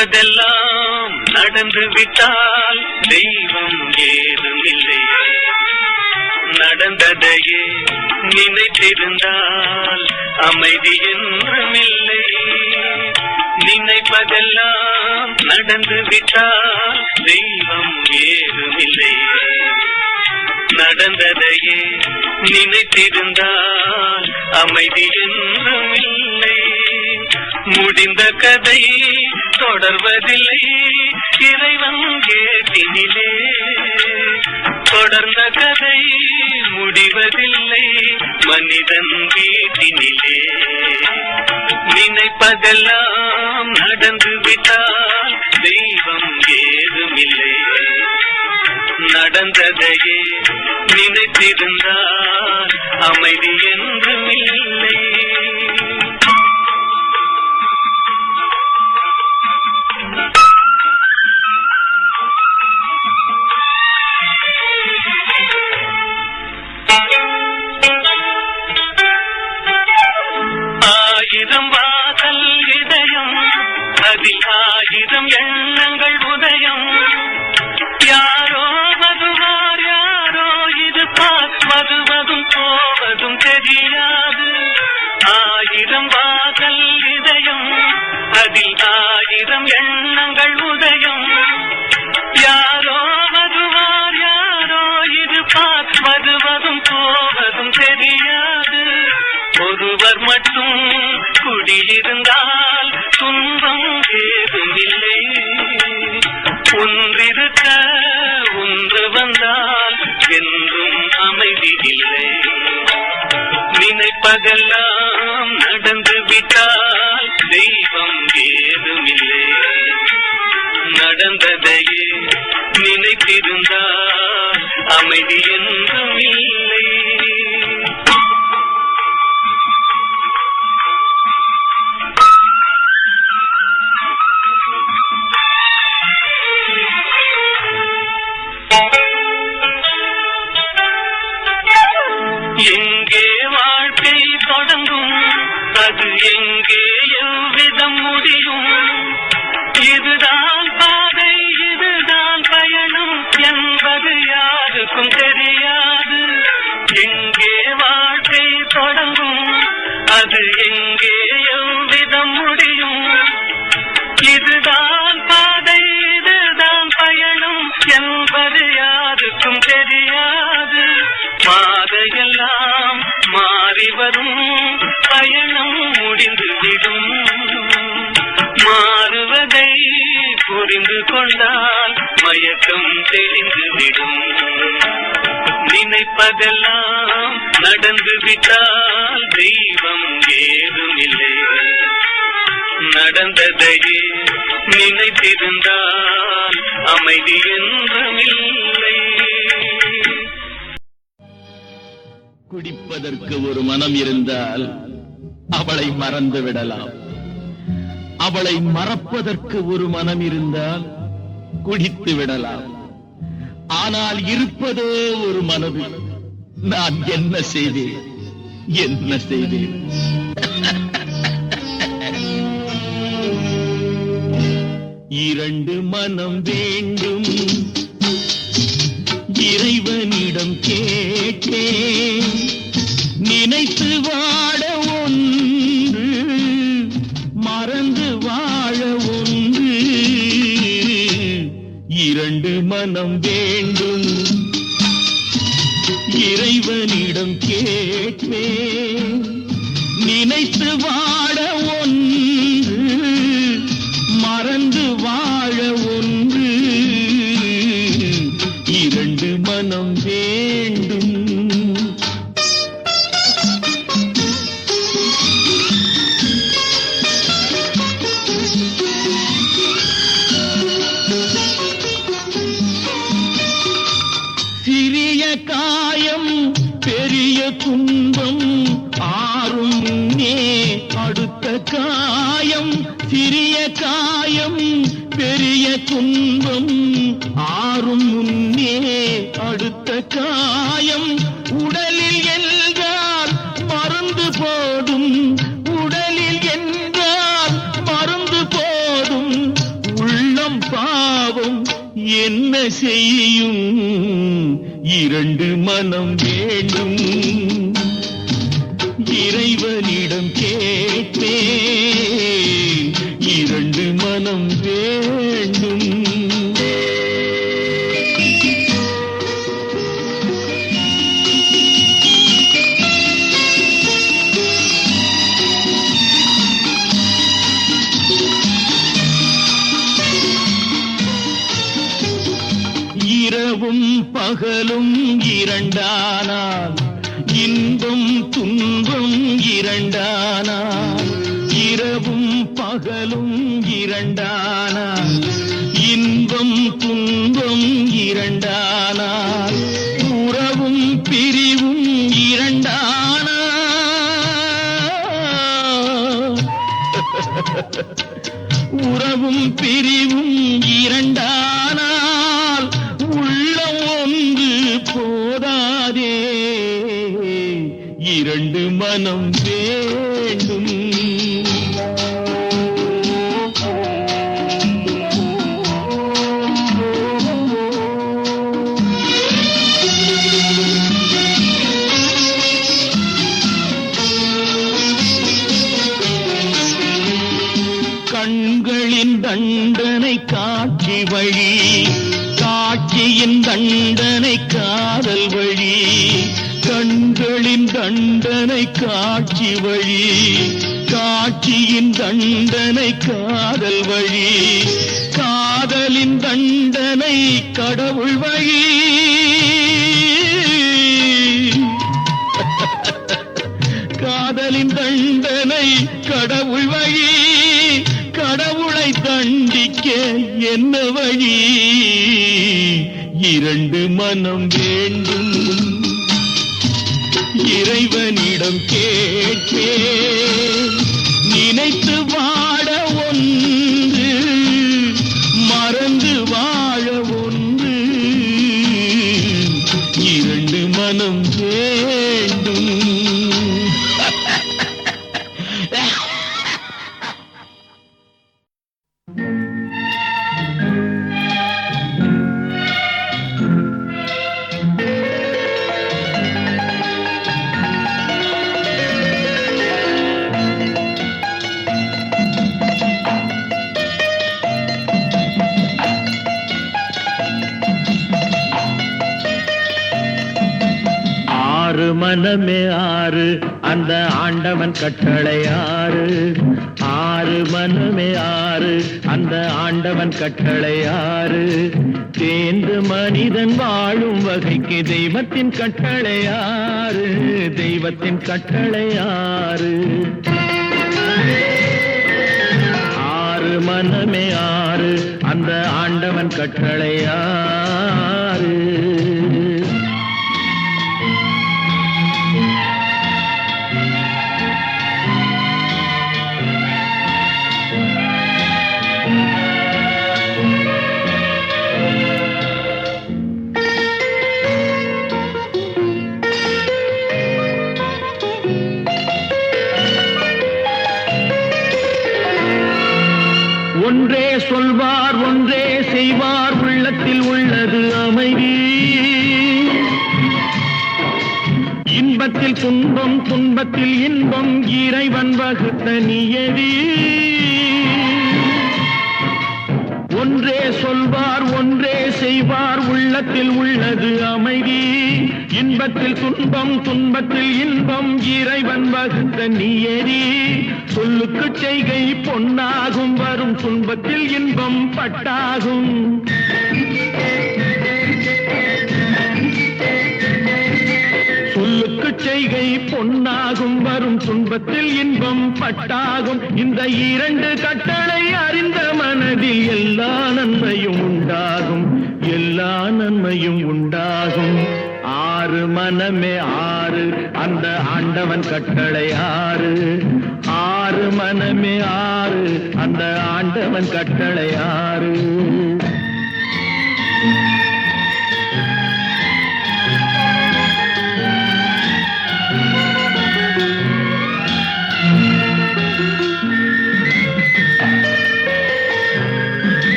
நினைப்பதெல்லாம் நடந்து விட்டால் தெய்வம் ஏதும் இல்லை. நடந்ததையே நினைத்திருந்தால் அமைதி என்றும் இல்லை. நினைப்பதெல்லாம் நடந்து விட்டால் தெய்வம் ஏதும் இல்லை. நடந்ததையே நினைத்திருந்தால் அமைதி என்றும் இல்லை. முடிந்த கதை தொடர்வதில்லை இறைவன் கேட்டினிலே. தொடர்ந்த கதை முடிவதில்லை மனிதன் வீட்டினிலே. நினைப்பதெல்லாம் நடந்து விட்டால் தெய்வம் ஏதுமில்லை. நடந்ததையே நினைத்திருந்தால் அமைதி என்றும் இல்லை. ஆயிரம் வாசல் இதயம் அதில் ஆயிரம் எண்ணங்கள் உதயம். யாரோ வருவார் யாரோ இருப்பார் வருவதும் போவதும் தெரியாது. ஆயிரம் வாசல் இதயம் அதில் ஆயிரம் எண்ணங்கள் உதயம். யாரோ வருவார் யாரோ இருப்பார் வருவதும் போவதும் தெரியாது. ஒருவர் மட்டும் குடியிருந்தால் துன்பம் ஏதும் இல்லை. ஒன்றிருக்க ஒன்று வந்தால் என்றும் அமைதி இல்லை. நினைப்பதெல்லாம் நடந்து விட்டால் தெய்வம் ஏதுமில்லை. நடந்ததையே நினைத்திருந்தால் அமைதி என்றும் இல்லை. எங்கே வாழ்க்கை தொடங்கும் அது எங்கே எவ்விதம் முடியும். இதுதான் பாதை இதுதான் பயணம் என்பது யாருக்கும் தெரியாது. எங்கே வாழ்க்கை தொடங்கும் அது எங்கே எவ்விதம் முடியும். இதுதான் பாதை இதுதான் பயணம் என்பது யாருக்கும் தெரியாது. பாதையெல்லாம் மாறி வரும் பயணம் முடிந்துவிடும். மாறுவதை புரிந்து கொண்டால் மயக்கம் தெளிந்துவிடும். நினைப்பதெல்லாம் நடந்து விட்டால் தெய்வம் ஏதுமில்லை. நடந்ததையே நினைத்திருந்தால் அமைதி என்றும் இல்லை. குடிப்பதற்கு ஒரு மனம் இருந்தால் அவளை மறந்து விடலாம். அவளை மறப்பதற்கு ஒரு மனம் இருந்தால் குடித்து விடலாம். ஆனால் இருப்பதோ ஒரு மனது. நான் என்ன செய்தேன் என்ன செய்தேன்? இரண்டு மனம் வேண்டும் இறைவனிடம் கேட்டேன். நினைத்து வாழ ஒன்று மறந்து வாழ ஒன்று. இரண்டு மனம் வேண்டும் இறைவனிடம் கேட்டேன். நினைத்து வாழ ஒன்று மறந்து வாழ ஒன்று. இரண்டு மனம் வேண்டும். சிறிய காயம் பெரிய துன்பம் ஆறும் முன்னே அடுத்த காயம். சிறிய காயம் பெரிய துன்பம் ஆறும் முன்னே அடுத்த காயம். உடலில் என்றால் மருந்து போடும் உடலில் என்றால் மருந்து போடும். பாவம் என்ன செய்யும்? இரண்டு மனம் வேண்டும். இறைவனிடம் கேட்பேன், இரண்டு மனம் வேண்டும். இரவும் பகலும் இரண்டானால், இன்பம் துன்பம் இரண்டானால். இரவும் பகலும் இரண்டானால், இன்பம் துன்பம் இரண்டானால். உறவும் பிரிவும் இரண்டானால், உறவும் பிரிவும் இரண்டானால் உள்ளம் ஒன்று போதாதே, இரண்டு மனம் வேண்டும். கண்களின் தண்டனை காட்சி வழி, காட்சியின் தண்டனை காதல் வழி. கண்களின் தண்டனை காட்சி வழி, காட்சியின் தண்டனை காதல் வழி. காதலின் தண்டனை கடவுள் வழி. காதலின் தண்டனை கடவுள் வழி. கடவுளை தண்டிக்க என்ன வழி? இரண்டு மனம் வேண்டும். இறைவனிடம் கேட்பேன், நினைத்து வாழ ஒன்று, மறந்து வாழ ஒன்று, இரண்டு மனம் வேண்டும். மனமே ஆறு, அந்த ஆண்டவன் கட்டளை ஆறு. ஆறு மனமே ஆறு, அந்த ஆண்டவன் கட்டளை ஆறு. தேர்ந்து மனிதன் வாழும் வகைக்கு தெய்வத்தின் கட்டளை ஆறு, தெய்வத்தின் கட்டளை ஆறு. ஆறு மனமே ஆறு, அந்த ஆண்டவன் கட்டளை ஆறு. ஒன்றே சொல்வார், ஒன்றே செய்வார், உள்ளத்தில் உள்ளது அமைதி. இன்பத்தில் துன்பம், துன்பத்தில் இன்பம், இறைவன் வகுத்த நியதி. ஒன்றே சொல்வார், ஒன்றே செய்வார், உள்ளத்தில் உள்ளது அமைதி. இன்பத்தில் துன்பம், துன்பத்தில் இன்பம், இறைவன் வகுத்த நியதி. சொல்லுக்கு செய்கை பொன்னாகும், வரும் துன்பத்தில் இன்பம் பட்டாகும். சொல்லுக்கு செய்கை பொன்னாகும், வரும் துன்பத்தில் இன்பம் பட்டாகும். இந்த இரண்டு கட்டளை அறிந்த மனதில் எல்லா நன்மையும் உண்டாகும், எல்லா நன்மையும் உண்டாகும். ஆறு மனமே ஆறு, அந்த ஆண்டவன் கட்டளை ஆறு. ஆறு மனமே ஆறு, அந்த ஆண்டவன் கட்டளை ஆறு.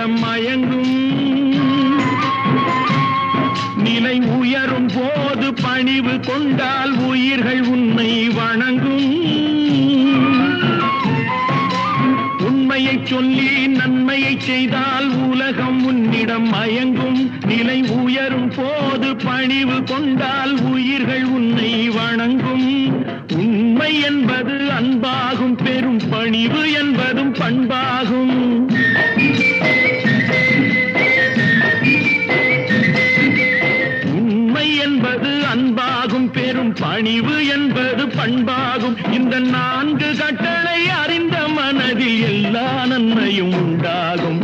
உன்னிடம் மயங்கும். நிலை உயரும் போது பணிவு கொண்டால் உயிர்கள் உன்னை வணங்கும். உண்மையை சொல்லி நன்மையை செய்தால் உலகம் உன்னிடம் மயங்கும். நிலை உயரும் போது பணிவு கொண்டால் உயிர்கள் உன்னை வணங்கும். உண்மை என்பது அன்பாகும், பெரும் பணிவு என்பதும் பண்பாகும். உண்மை என்பது அன்பாகும், பெரும் பணிவு என்பது பண்பாகும். இந்த 4 கட்டளை அறிந்த மனதில் எல்லா நன்மையும் உண்டாகும்,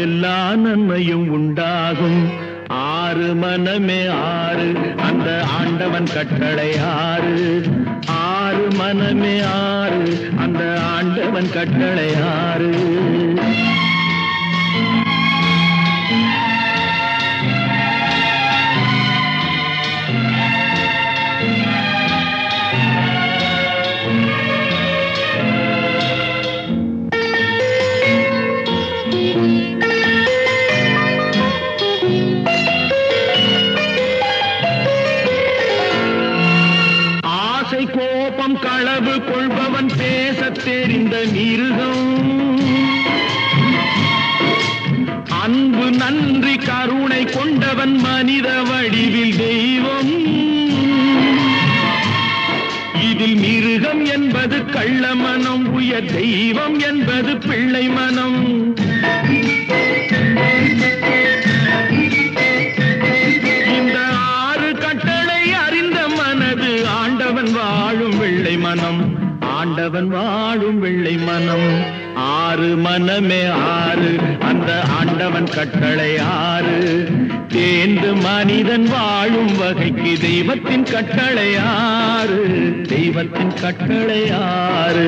எல்லா நன்மையும் உண்டாகும். 6 மனமே 6 அந்த ஆண்டவன் கட்டளை 6. 6 மனமே 6 அந்த ஆண்டவன் கட்டளை 6. கோபம் களவு கொள்பவன் பேசத் தெரிந்த மிருகம். அன்பு நன்றி கருணை கொண்டவன் மனித வடிவில் தெய்வம். இதில் மிருகம் என்பது கள்ள மனம், உயர் தெய்வம் என்பது பிள்ளை மனம். இந்த 6 கட்டளை அறிந்த மனது ஆண்டவன் வாழும் வெள்ளை மனம், ஆண்டவன் வாழும் வெள்ளை மனம். 6 மனமே 6 அந்த ஆண்டவன் கட்டளை 6. தேர்ந்து மனிதன் வாழும் வகைக்கு தெய்வத்தின் கட்டளை 6, தெய்வத்தின் கட்டளை 6.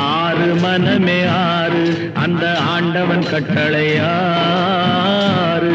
6 மனமே 6 அந்த ஆண்டவன் கட்டளை 6.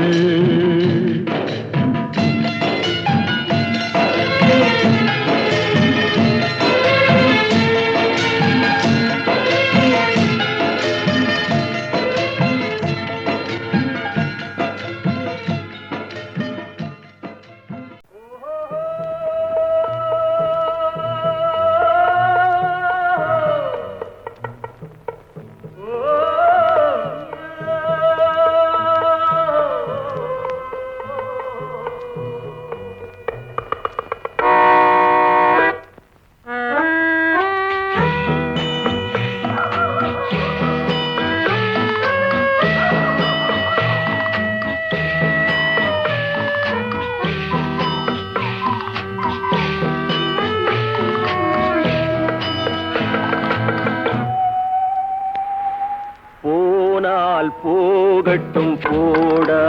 போகட்டும் போடா,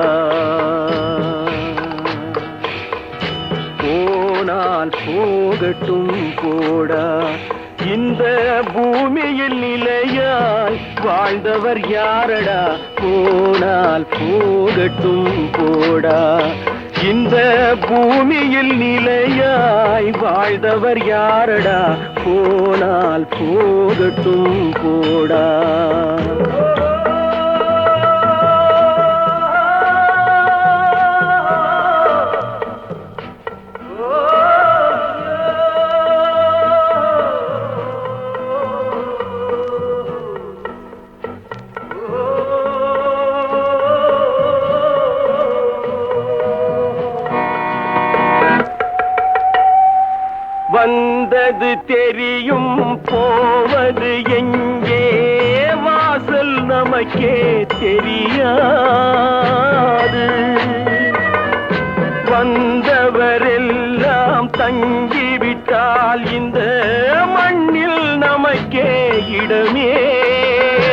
போனால் போகட்டும் போடா. இந்த பூமியில் நிலையாய் வாழ்ந்தவர் யாரடா, போனால் போகட்டும் போடா. இந்த பூமியில் நிலையாய் வாழ்ந்தவர் யாரடா, போனால் போகட்டும் போடா. வந்தது தெரியும் போவது எங்கே, வாசல் நமக்கே தெரியாது. வந்தவரெல்லாம் தங்கிவிட்டால் இந்த மண்ணில் நமக்கே இடமேது.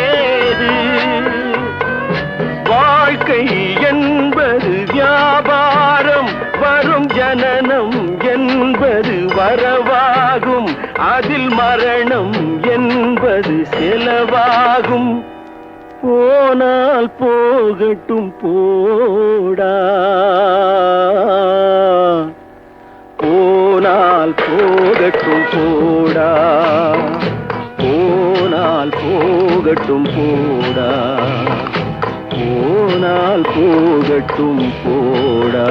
வாழ்க்கை என்பது வியாபாரம், வரும் ஜனனம் என்பது வரவாகும், அதில் மரணம் என்பது செலவாகும். போனால் போகட்டும் போடா, போனால் போகட்டும் போடா, போனால் போகட்டும் போடா. போனால் போகட்டும் போடா.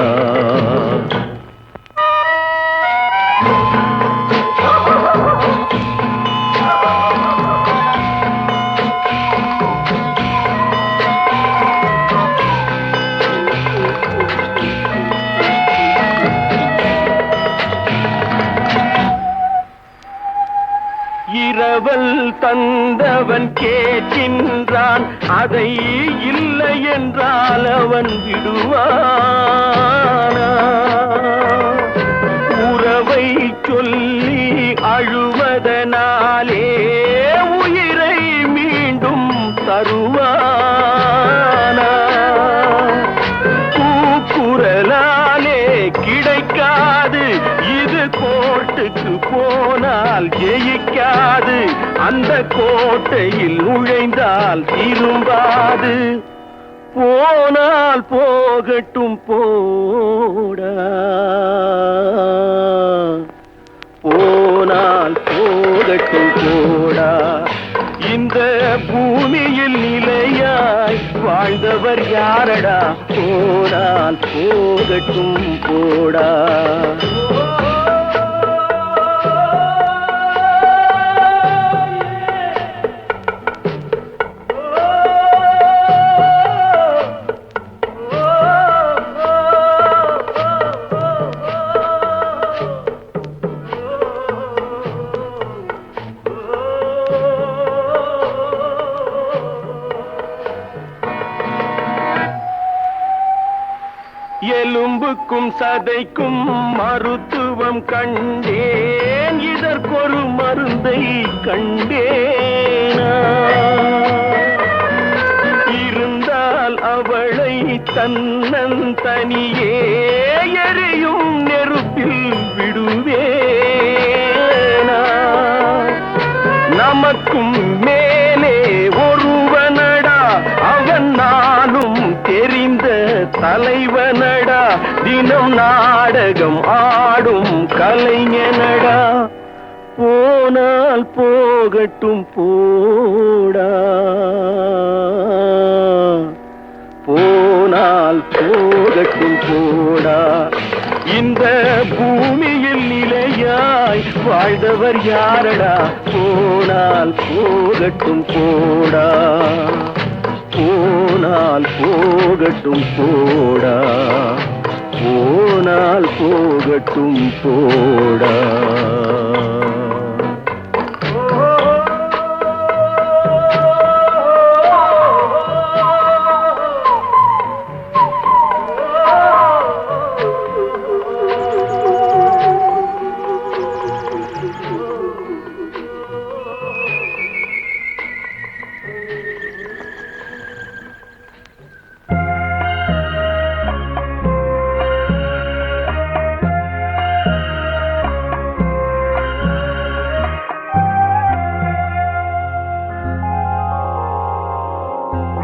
இரவல் தந்தவன் கேட்கின்றான், அதை இல்லை என்றால் அவன் விடுவானா? உறவை சொல்லி அழுவதனாலே உயிரை மீண்டும் தருவானா? கூக்குரலாலே கிடைக்காது, இது கோர்ட்டுக்கு போனால் ஜெயிக்காது, அந்த கோட்டையில் நுழைந்தால் திரும்பாது. போனால் போகட்டும் போடா, போனால் போகட்டும் போடா. இந்த பூமியில் நிலையாய் வாழ்ந்தவர் யாரடா? போனால் போகட்டும் போடா. எலும்புக்கும் சதைக்கும் மருத்துவம் கண்டேன், இதற்கொரு மருந்தை கண்டேனா? இருந்தால் அவளை தன்னந்தனியே எரியும் நெருப்பில் விடுவேனா? நமக்கும் மேலே ஒருவனடா, அவன் நானும் தெரிந்த தலைவனடா, தினம் நாடகம் ஆடும் கலைஞனடா. போனால் போகட்டும் போடா, போனால் போகட்டும் போடா. இந்த பூமியில் நிலையாய் வாழ்ந்தவர் யாரடா? போனால் போகட்டும் போடா, போனால் போகட்டும் போடா, போனால் போகட்டும் போடா.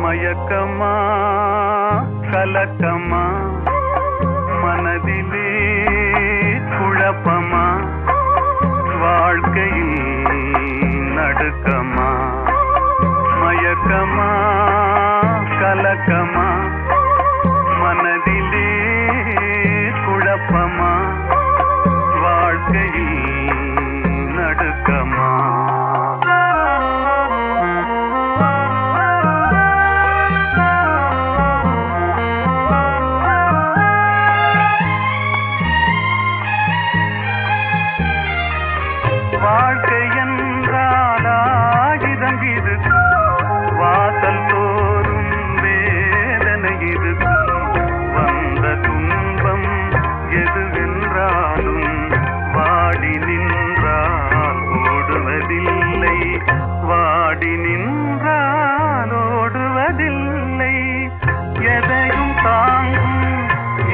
மயக்கமா கலக்கமா மனதிலே குழப்பமா வாழ்க்கையில் நடுக்கமா மயக்கமா கலக்கமா மனதிலே குழப்பமா வாழ்க்கையில் நடுக்கமா வாழ்க்கை என்றாலாகிதம் இது வாசல் தோறும் வேதனை இது வந்த துன்பம் எதுவென்றாலும் வாடி நின்றால் ஓடுவதில்லை வாடி நின்றால் ஓடுவதில்லை எதையும் தாங்கும்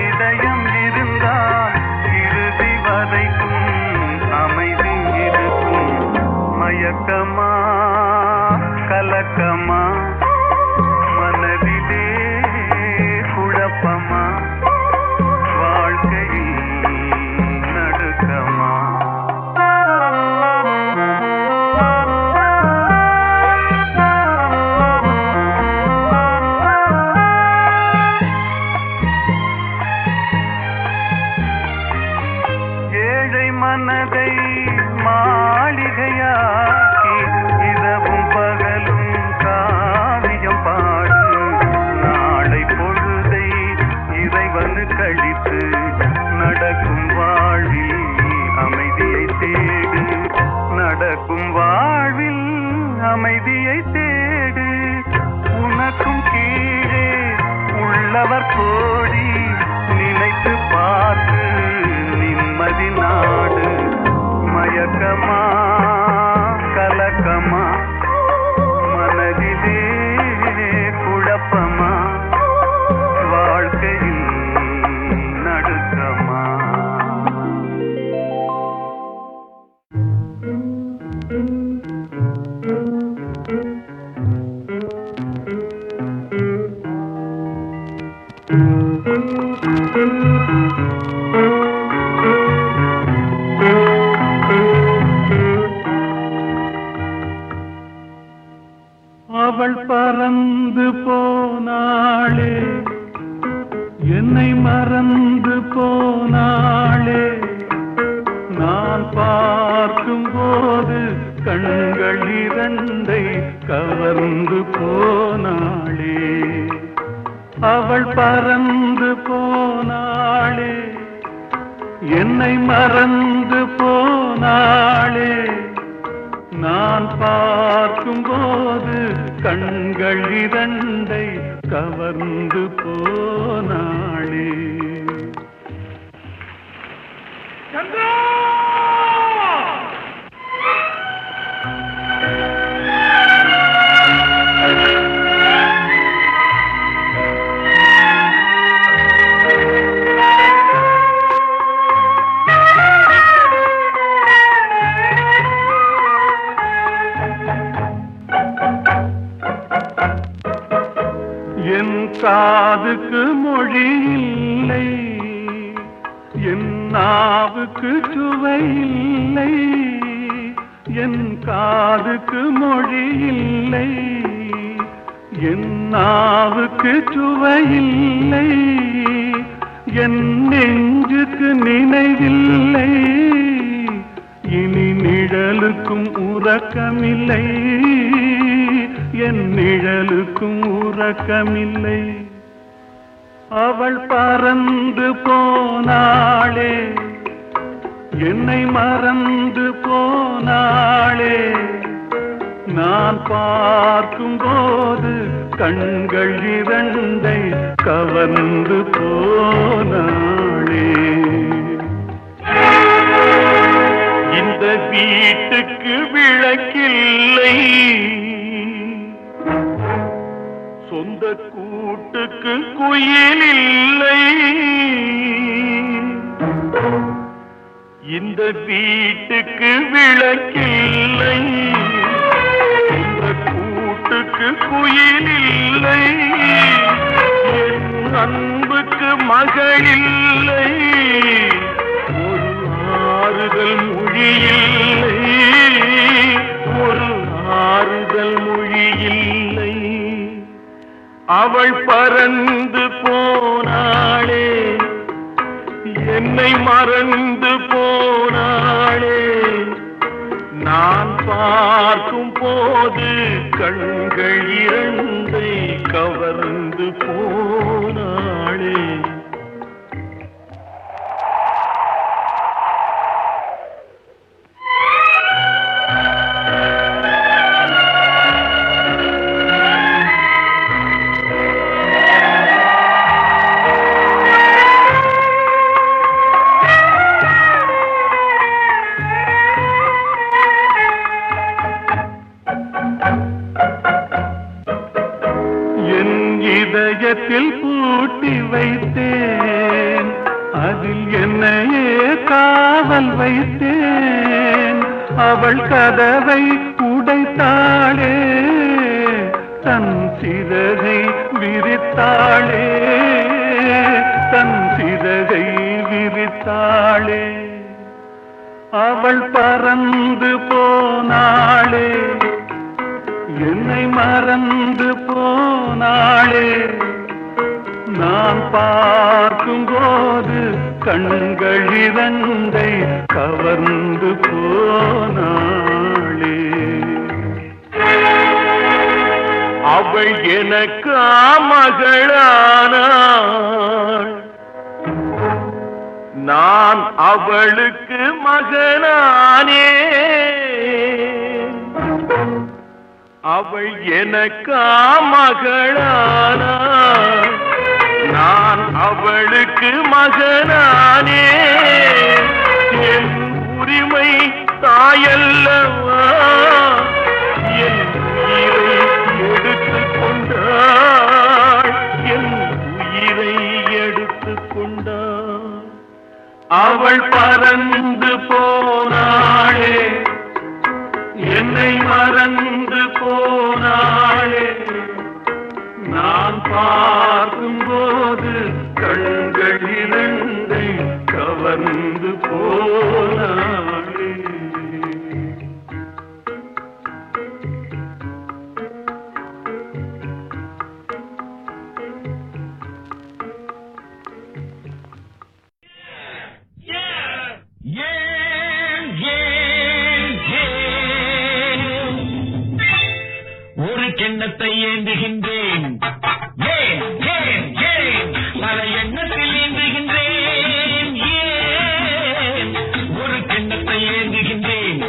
இதயம் இருந்தால் இறுதி வரைக்கும் அமைதி இருக்கும் மயக்கமா கலக்கமா மனதிலே குழப்பமா வாழ்க்கையில் நடுக்கமா மனதை மாளிகையாக்கி இரவும் பகலும் காவியம் பாடு நாளை பொழுதை இறைவனு கழித்து நடக்கும் வாழ்வில் அமைதியை தேடு நடக்கும் வாழ்வில் அமைதியை தேடு உனக்கும் கீழே உள்ளவர் கோடி நினைத்து பார்த்து நிம்மதி நாடு மயக்கமா கலக்கமா மனதிலே குழப்பமா வாழ்க்கையில் நடுக்கமா அவள் பறந்து போனாளே என்னை மறந்து போனாளே நான் பார்க்கும் போது கண்கள் இரண்டை கவர்ந்து போனாளே அவள் பறந்து போனாளே என்னை மறந்து போனாளே நான் பார்க்கும் போது கண்கள் இரண்டை கவர்ந்து போனாளே சந்திரா என் காதுக்கு மொழி இல்லை என் நாவுக்கு சுவை இல்லை என் காதுக்கு மொழி இல்லை என் நாவுக்கு சுவை இல்லை என் நெஞ்சுக்கு நினைவில்லை இனி நிழலுக்கும் உறக்கமில்லை என் நிழலுக்கும் உறக்கமில்லை அவள் பறந்து போனாளே என்னை மறந்து போனாளே நான் பார்க்கும் போது கண்கள் இரண்டை கவர்ந்து போனாளே இந்த வீட்டுக்கு விளக்கில்லை சொந்த கூட்டுக்கு குயில் இல்லை இந்த வீட்டுக்கு விளக்கில்லை சொந்த கூட்டுக்கு குயில் இல்லை என் அன்புக்கு மகள் இல்லை ஒரு ஆறுதல் மொழி இல்லை ஒரு ஆறுதல் மொழி இல்லை அவள் பறந்து போனாளே என்னை மறந்து போனாளே நான் பார்க்கும் போது கண்கள் இரண்டை கவர்ந்து போனாளே இதயத்தில் பூட்டி வைத்தேன் அதில் என்னையே காவல் வைத்தேன் அவள் கதவை உடைத்தாளே தன் சிறகை விரித்தாளே தன் சிறகை விரித்தாளே அவள் பறந்து போனாளே என்னை மறந்து போனாளே நான் பார்க்கும் போது கண்கள் இரண்டை கவர்ந்து போனாளே. அவள் எனக்கு மகளானாள், நான் அவளுக்கு மகனானே. அவள் எனக்கு மகளானாள், நான் அவளுக்கு மகனானே. என் உரிமை தாயல்லவா, என் உயிரை எடுத்துக் கொண்டாள், என் உயிரை எடுத்துக் கொண்டாள். அவள் பறந்து போனாளே, என்னை மறந்து போனாளே. நான் பார்க்கும்போது கண்கள் இரண்டை கவர்ந்து போனாளே. ஒரு கிண்ணத்தை ஏந்துகின்றேன், பல எண்ணத்தில் ஏந்துகின்றேன். ஒரு கிண்ணத்தை ஏந்துகின்றேன்,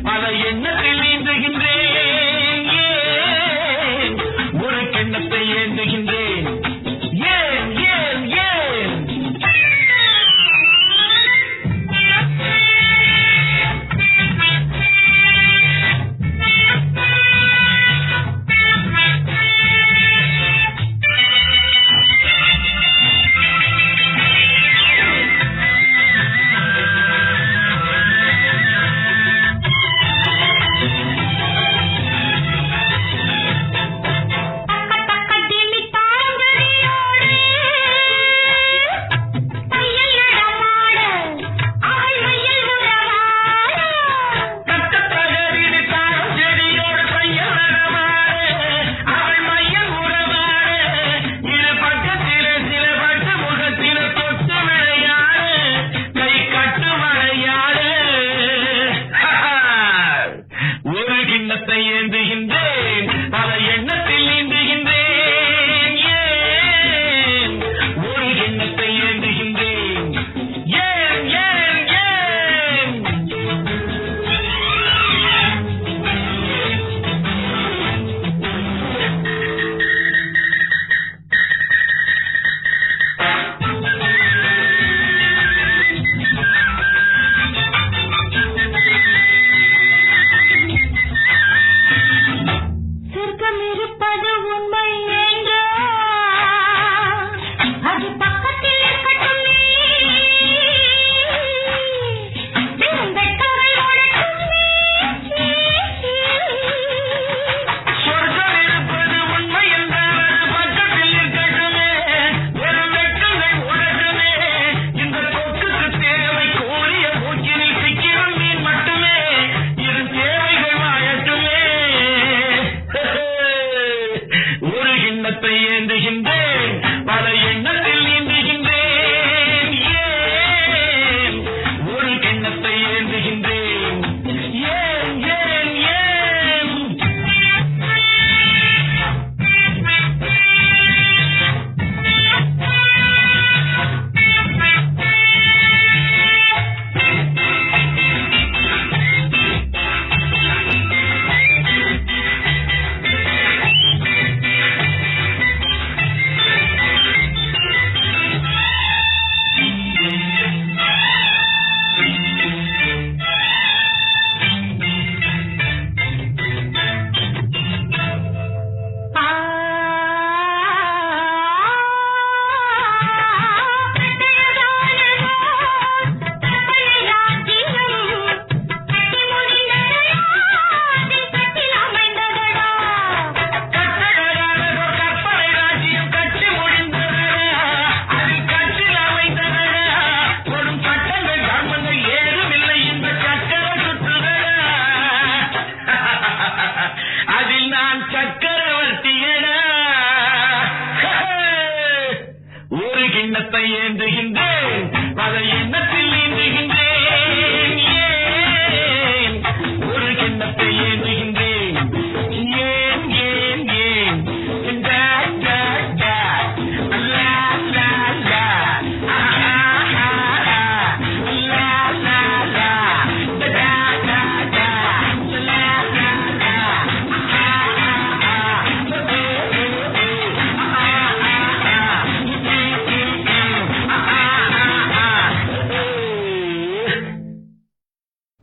பல எண்ணத்தில் ஏந்துகின்றேன். ஒரு கிண்ணத்தை ஏந்துகின்றேன்,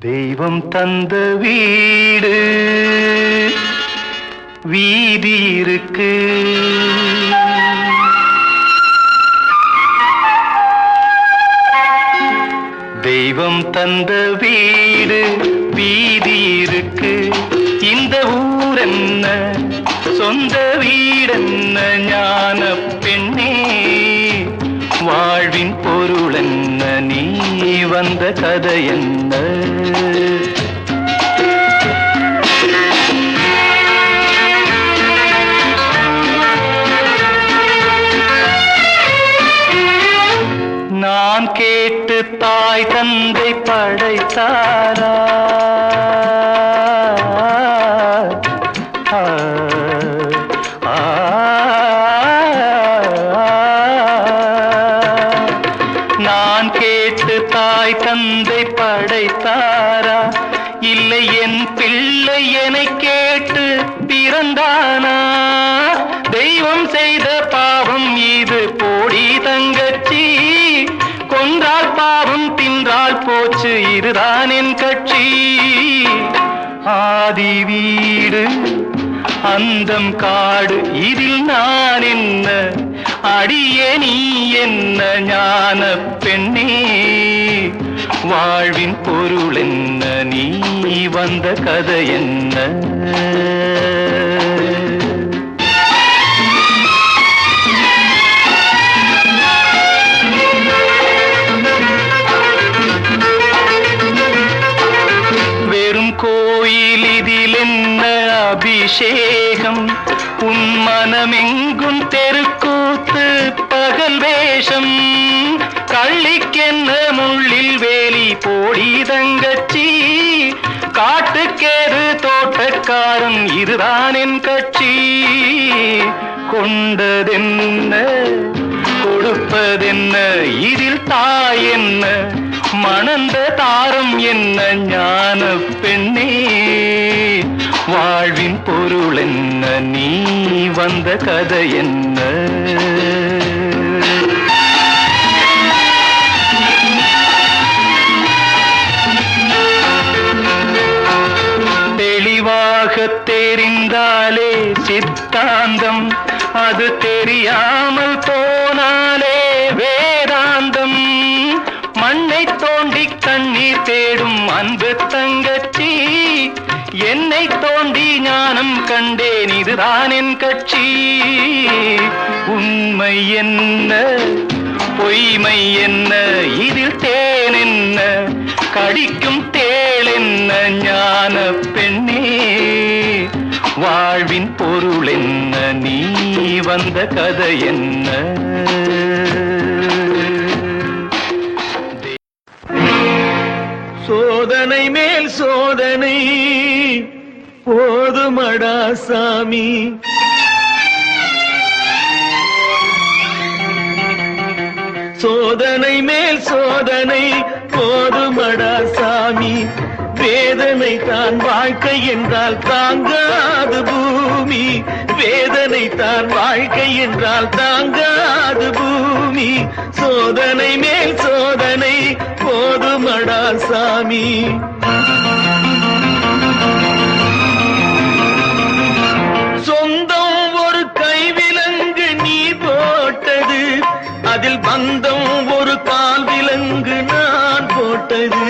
தெய்வம் தந்த வீடு வீதி இருக்கு, தெய்வம் தந்த வீடு வீதி இருக்கு. இந்த ஊர் என்ன சொந்த வீடென்ன ஞான பெண்ணே, வாழ்வின் பொருள் என்ன நீ வந்த கதை என்ன? நான் கேட்டு தாய் தந்தை படைத்தாரா? நான் கேட்டு தாய் தந்தை படைத்தாரா? இல்லை என் பிள்ளை என்னை கேட்டு பிறந்தானா? தெய்வம் செய்த பாவம் இது போடி தங்கச்சி, கொன்றால் பாவம் தின்றால் போச்சு இதுதான் என் கட்சி. ஆதி வீடு அந்தம் காடு இதில் நான் என்ன, அடியே நீ என்ன ஞான பெண்ணே, வாழ்வின் பொருள் என்ன நீ வந்த கதை என்ன? வெறும் கோயில் இதில் என்ன அபிஷேகம், உன் மனமெங்கும் தெருக்கூத்து பகல் வேஷம். கள்ளிக்கென்ன முள்ளில் வேலி போடி தங்கச்சி, காட்டுக்கேது தோட்டக்காரன் இதுதான் என் கட்சி. கொண்டதென்ன கொடுப்பதென்ன இதில் தாய் என்ன, மணந்த தாரம் என்ன ஞான பெண்ணே, வாழ்வின் பொருள் என்ன நீ வந்த கதை என்ன? தெளிவாக தெரிந்தாலே சித்தாந்தம், அது தெரியாமல் போனாலே வேதாந்தம். மண்ணை தோண்டி கண்ணீர் தேடும் அன்பு தங்கச்சி, என்னை தோண்டி ஞானம் கண்டேன் இதுதான் என் கட்சி. உண்மை என்ன பொய்மை என்ன இதில் தேன் என்ன, கடிக்கும் தேள் என்ன ஞான பெண்ணே, வாழ்வின் பொருள் என்ன நீ வந்த கதை என்ன? சோதனை மேல் சோதனை போதுமடா சாமி, சோதனை மேல் சோதனை போதுமடா சாமி. வேதனை தான் வாழ்க்கை என்றால் தாங்காது பூமி, வேதனை தான் வாழ்க்கை என்றால் தாங்காது பூமி. சோதனை மேல் சோதனை போதுமடா சாமி. சொந்தம் ஒரு கைவிலங்கு நீ போட்டது, அதில் பந்தம் ஒரு கால் விலங்கு நான் போட்டது.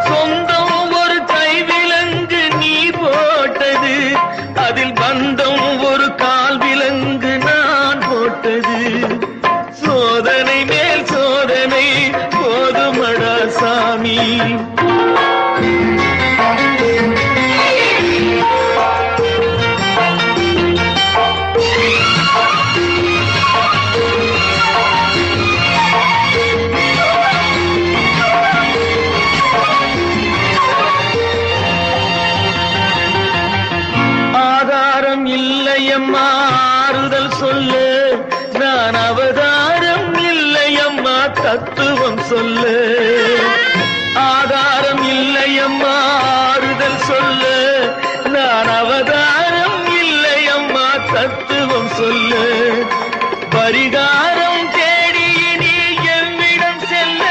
சொந்தம் ஒரு கைவிலங்கு நீ போட்டது, அதில் பந்தம் ஒரு கால் விலங்கு நான் போட்டது. சோதனை மேல் சோதனை போதுமடா சாமி. ஆதாரம் இல்லையம்மா ஆறுதல் சொல்ல, நான் அவதாரம் இல்லையம்மா தத்துவம் சொல்ல. ஆதாரம் இல்லையம்மா ஆறுதல் சொல்ல, நான் அவதாரம் இல்லையம்மா தத்துவம் சொல்ல. பரிகாரம் தேடி நீ என்னிடம் செல்ல,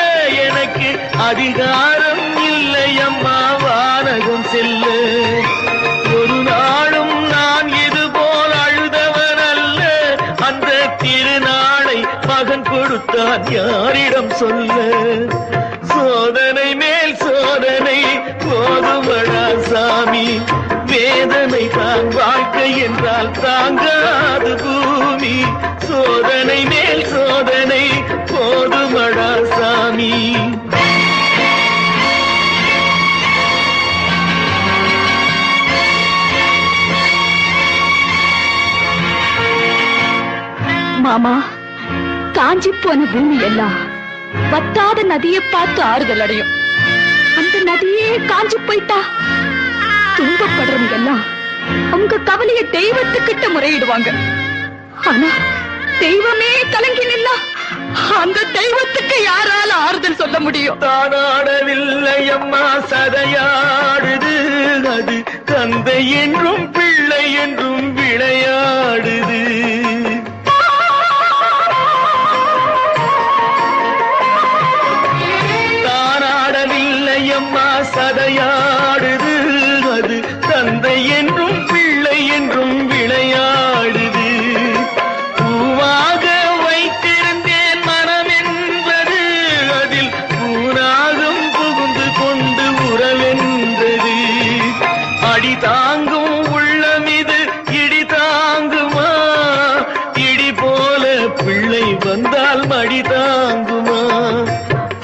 எனக்கு அதிகாரம் இல்லையம்மா சொல்ல சோதனை மேல் சோதனை போதுமடா சாமி வேதனை தான் வாழ்க்கை என்றால் தாங்காது பூமி சோதனை மேல் சோதனை போதுமடா சாமி மாமா காஞ்சி போன பூமி எல்லாம் வத்தாத நதியை பார்த்து ஆறுதல் அடையும் அந்த நதியே காஞ்சி போயிட்டா துன்பப்படுறவங்க எல்லாம் அவங்க கவலைய தெய்வத்துக்கிட்ட முறையிடுவாங்க ஆனா தெய்வமே கலங்கி நின்னா அந்த தெய்வத்துக்கு யாரால ஆறுதல் சொல்ல முடியும் தானாடவில்லை அம்மா சதையாடுது அது தந்தை என்றும் பிள்ளை என்றும் விளையாடுது சதையாடுது அது தந்தை என்றும் பிள்ளை என்றும் விளையாடுது பூவாக வைத்திருந்தேன் மனம் என்பது அதில் பூனாகம் புகுந்து கொண்டு உறவென்றது அடி தாங்கும் உள்ளம் இது இடி தாங்குமா இடி போல பிள்ளை வந்தால் மடி தாங்குமா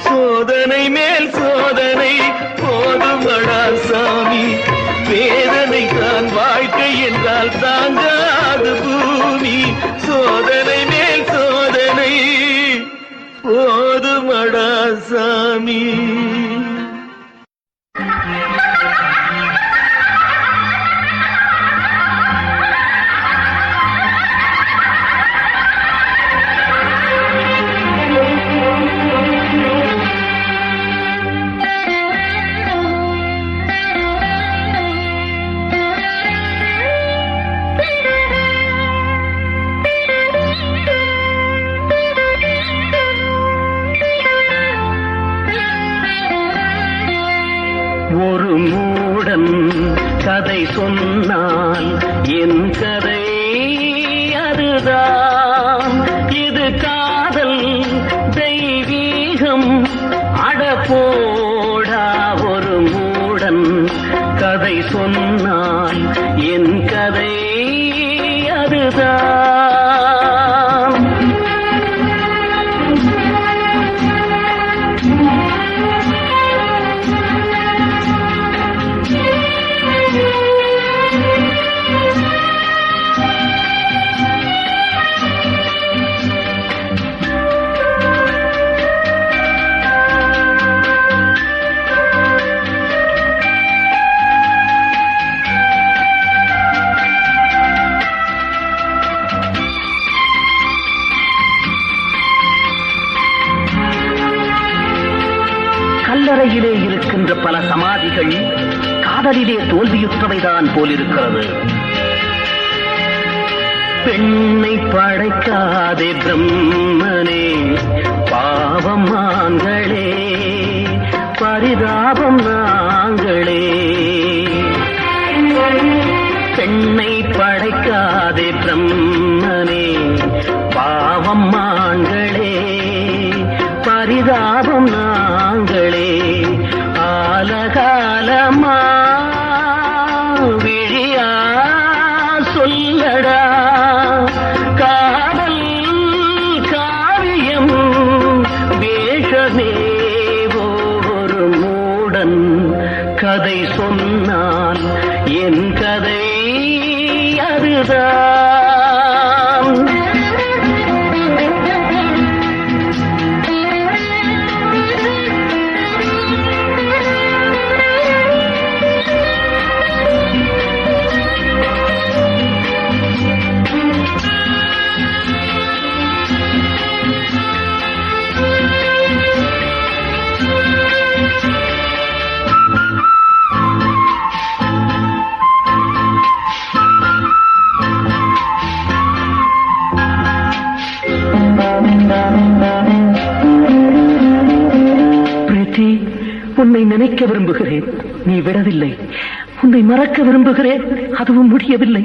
சோதனை மேல் சோதனை போதுமடா சாமி வேதனை தான் வாழ்க்கை என்றால் தாங்காது பூமி சோதனை மேல் சோதனை போதுமடா சாமி ஒரு மூடன் கதை சொன்னால் என் கதை அதுதான் இது காதல் தெய்வீகம் அடப்போடா ஒரு மூடன் கதை சொன்னால் என் கதை அதுதான் கல்லறையிலே இருக்கின்ற பல சமாதிகள் காதலிலே தோல்வியுற்றவைதான் போலிருக்கிறது பெண்ணை படைக்காதே பிரம்மனே பாவம் ஆண்களே பரிதாபம் நாங்களே பெண்ணை படைக்காதே பிரம்மனே பாவம் ஆண்களே பரிதாபம் நாங்களே ஆலகாலமா விழியா சொல்லடா காதல் காவியம் வேஷமே ஒரு மூடன் கதை சொன்னால் என் கதை அதுதான் பிரீத்தி, உன்னை நினைக்க விரும்புகிறேன், நீ விடவில்லை. உன்னை மறக்க விரும்புகிறேன், அதுவும் முடியவில்லை.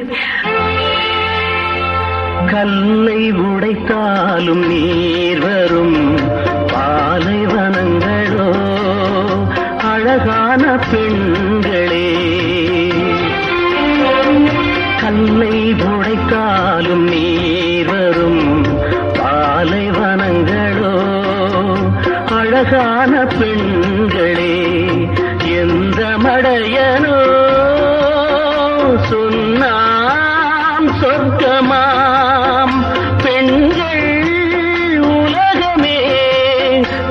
கல்லை உடைத்தாலும் நீர் வரும் பாலைவனங்களோ அழகான பெண்களே, கல்லை உடைத்தாலும் நீர் வரும் பாலைவனங்களோ அழகான பெண்களே, எந்த மடையனோ சொன்னாம் சொர்க்கமாம் பெண்கள் உலகமே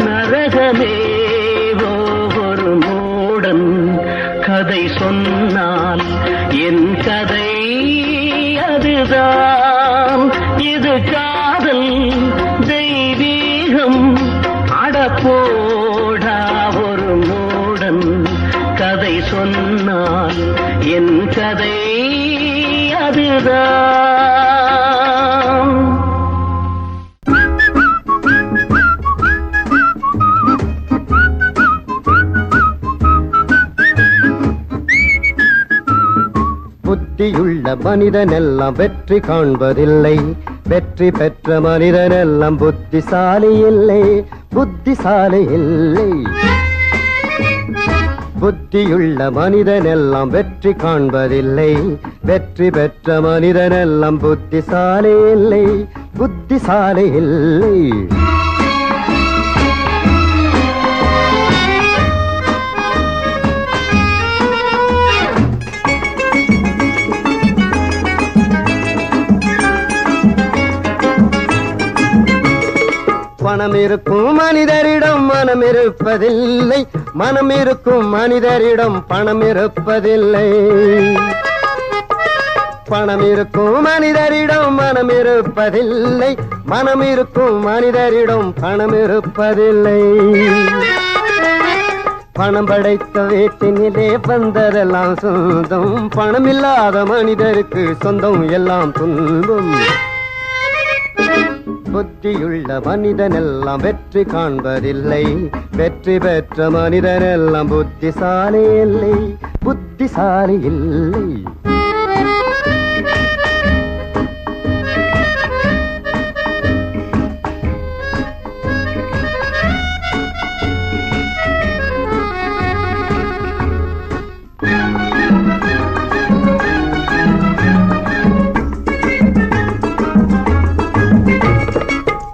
நரகமே. ஒரு மூடன் கதை சொன்னால் என் கதை அதுதான். இது காதல் தெய்வீகம் அடப்போடா. ஒரு மூடன் கதை சொன்னால் என் கதை அதுதான். புத்தியுள்ள மனிதனெல்லாம் வெற்றி காண்பதில்லை, வெற்றி பெற்ற மனிதனெல்லாம் புத்திசாலி இல்லை, புத்திசாலி இல்லை. புத்தியுள்ள மனிதனெல்லாம் வெற்றி காண்பதில்லை, வெற்றி பெற்ற மனிதனெல்லாம் புத்திசாலி இல்லை, புத்திசாலி இல்லை. பணம் இருக்கும் மனிதரிடம் மனம் இருப்பதில்லை, மனம் இருக்கும் மனிதரிடம் பணம் இருப்பதில்லை. பணம் இருக்கும் மனிதரிடம் மனம் இருப்பதில்லை, மனம் இருக்கும் மனிதரிடம் பணம் இருப்பதில்லை. பணம் படைத்த வீட்டினிலே வந்ததெல்லாம் சொந்தம், பணம் இல்லாத மனிதருக்கு சொந்தம் எல்லாம் துன்பம். புத்தியுள்ள மனிதனெல்லாம் வெற்றி காண்பதில்லை, வெற்றி பெற்ற மனிதனெல்லாம் புத்திசாலி இல்லை, புத்திசாலி இல்லை.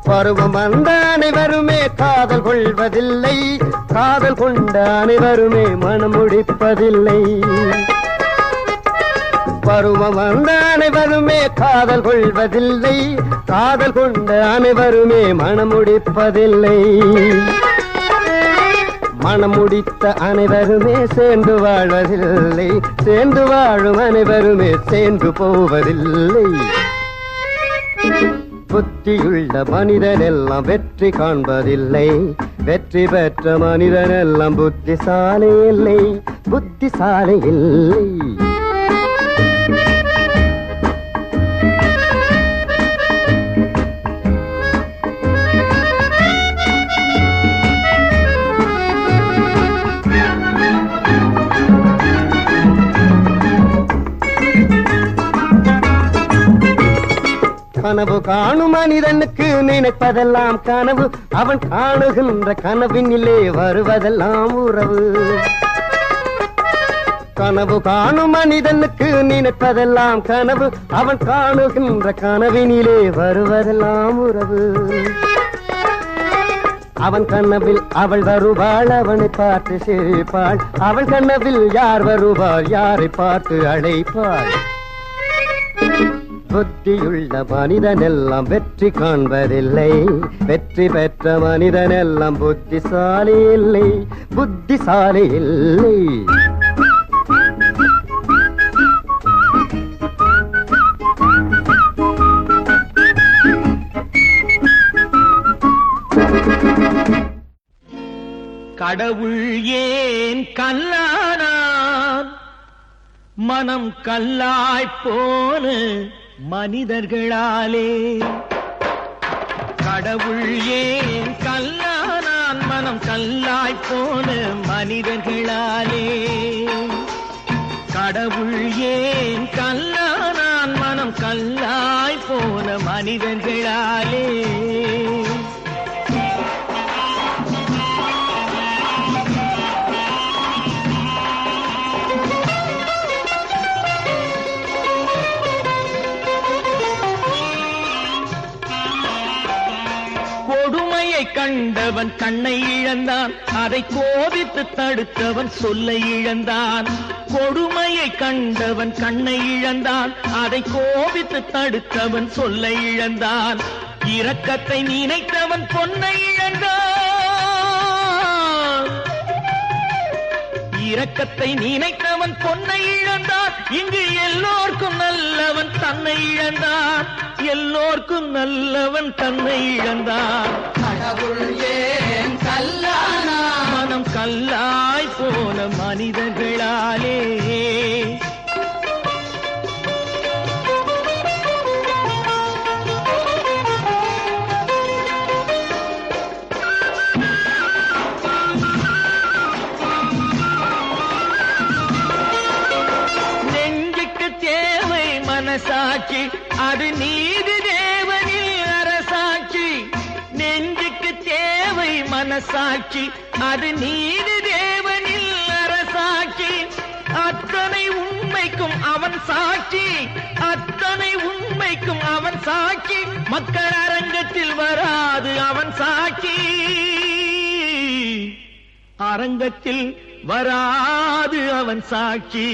பருவம் வந்த அனைவருமே காதல் கொள்வதில்லை, காதல் கொண்ட அனைவருமே மனம் முடிப்பதில்லை. பருவம் வந்த அனைவருமே காதல் கொள்வதில்லை, காதல் கொண்ட அனைவருமே மனம் முடிப்பதில்லை. மனம் முடித்த அனைவருமே சேர்ந்து வாழ்வதில்லை, சேர்ந்து வாழும் அனைவருமே சேர்ந்து போவதில்லை. புத்தியுள்ள மனிதனெல்லாம் வெற்றி காண்பதில்லை, வெற்றி பெற்ற மனிதனெல்லாம் புத்திசாலி இல்லை, புத்திசாலி இல்லை. கனவு காணும் மனிதனுக்கு நினைப்பதெல்லாம் கனவு, அவன் காணுகின்ற கனவினிலே வருவதெல்லாம் உறவு. கனவு காணும் மனிதனுக்கு நினைப்பதெல்லாம் கனவு, அவன் காணுகின்ற கனவினிலே வருவதெல்லாம் உறவு. அவன் கனவில் அவள் வருவாள், அவனை பார்த்து சிரிப்பாள், அவள் கனவில் யார் வருவாள், யாரை பார்த்து அழைப்பாள். புத்தியுள்ள மனிதனெல்லாம் வெற்றி காண்பதில்லை, வெற்றி பெற்ற மனிதனெல்லாம் புத்திசாலி இல்லை, புத்திசாலி இல்லை. கடவுள் ஏன் கல்லானான், மனம் கல்லாய்ப்போன மனிதர்களாலே. கடவுள் ஏன் கல்லானான், மனம் கல்லாய்ப்போன மனிதர்களாலே. கடவுள் ஏன் கல்லானான், மனம் கல்லாய்ப்போன மனிதர்களாலே. கண்டவன் கண்ணை இழந்தான், அதை கோபித்து தடுத்தவன் சொல்லை இழந்தான். கொடுமையை கண்டவன் கண்ணை இழந்தான், அதை கோபித்து தடுத்தவன் சொல்லை இழந்தான். இரக்கத்தை நினைத்தவன் பொன்னை இழந்தான், இரக்கத்தை நினைத்தவன் பொன்னை இழந்தான். இங்கு எல்லோர்க்கும் நல்லவன் தன்னை இழந்தான், எல்லோர்க்கும் நல்லவன் தன்னை இழந்தான். கடவுள் ஏன் கல்லானா? மனம் கல்லாய் போன மனிதர்களாலே. சாட்சி அது நீதி தேவனில் அரசாட்சி. நெஞ்சுக்கு தேவை மனசாட்சி, அது நீதி தேவனில் அரசாட்சி. அத்தனை உண்மைக்கும் அவன் சாட்சி, அத்தனை உண்மைக்கும் அவன் சாட்சி. மக்கள் அரங்கத்தில் வராது அவன் சாட்சி, அரங்கத்தில் வராது அவன் சாட்சி.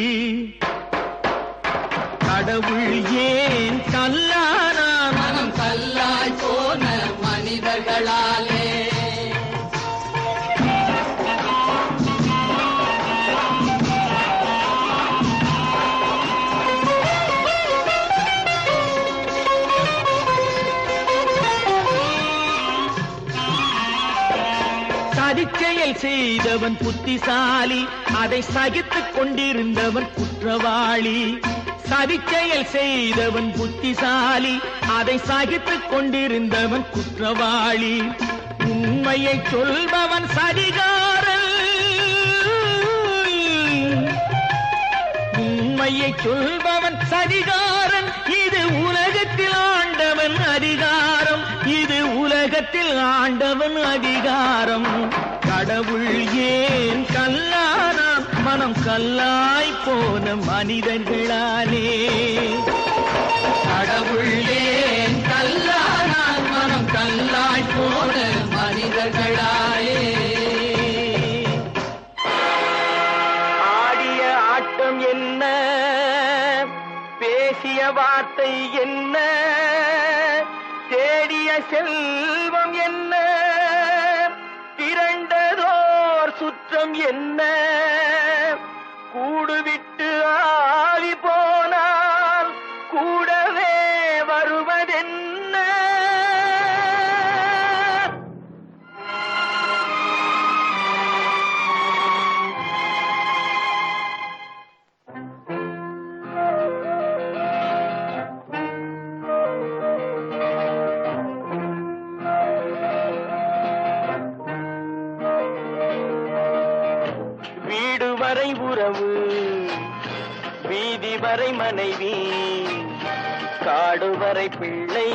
கடவுள் ஏன் கல்லானா? மனம் கல்லாய் போன மனிதர்களாலே. சதிச்செயல் செய்தவன் புத்திசாலி, அதை சகித்துக் கொண்டிருந்தவன் குற்றவாளி. சதிச்செயல் செய்தவன் புத்திசாலி, அதை சகித்துக் கொண்டிருந்தவன் குற்றவாளி. உண்மையை சொல்பவன் சதிகாரன், உண்மையை சொல்பவன் சதிகாரன். இது உலகத்தில் ஆண்டவன் அதிகாரம், இது உலகத்தில் ஆண்டவன் அதிகாரம். கடவுள் ஏன் கல்லானா? மனம் கல்லாய் போன மனிதர்களாலே. கடவுள் ஏன் கல்லானா? மனம் கல்லாய் போன மனிதர்களாலே. ஆடிய ஆட்டம் என்ன, பேசிய வார்த்தை என்ன, தேடிய செல்வம் என்ன, திரண்டதோர் சுற்றம் என்ன. கூடுவிட்டு ஆவி போனால் கூடவே வருவதென்ன. வீடு வரை உறவு, வீதி வரை மனைவி, காடு வரை பிள்ளை,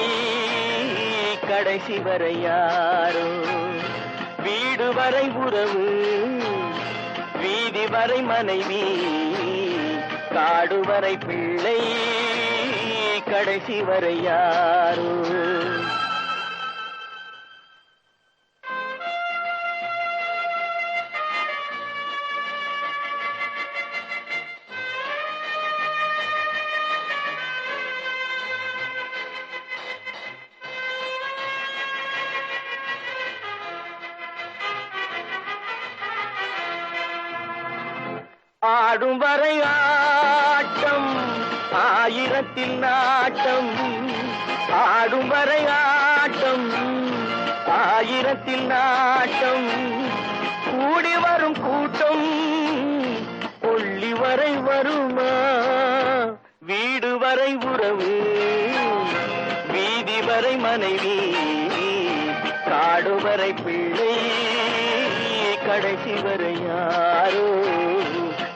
கடைசி வரை யாரோ. வீடு வரை உறவு, வீதி வரை மனைவி, காடு வரை பிள்ளை, கடைசி வரை யாரோ. ஆடும் வரை ஆட்டம், ஆயிரத்தில் நாட்டம். ஆடும் வரை ஆட்டம், ஆயிரத்தில் நாட்டம். கூடி வரும் கூட்டம் கொள்ளி வரை வருமா? வீடு வரை உறவு, வீதி வரை மனைவி, காடு வரை பிள்ளை, கடைசி வரை யாரோ,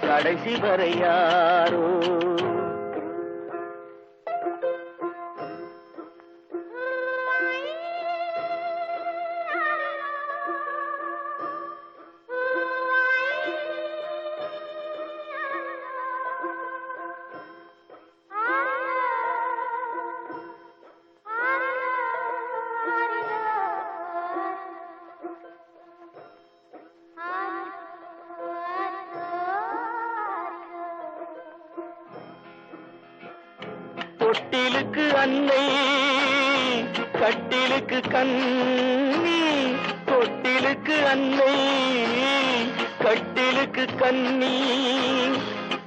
கடைசி வரை யாரோ. தொட்டிலுக்கு அன்னை கட்டிலுக்கு கண்ணி, தொட்டிலுக்கு அன்னை கட்டிலுக்கு கண்ணி,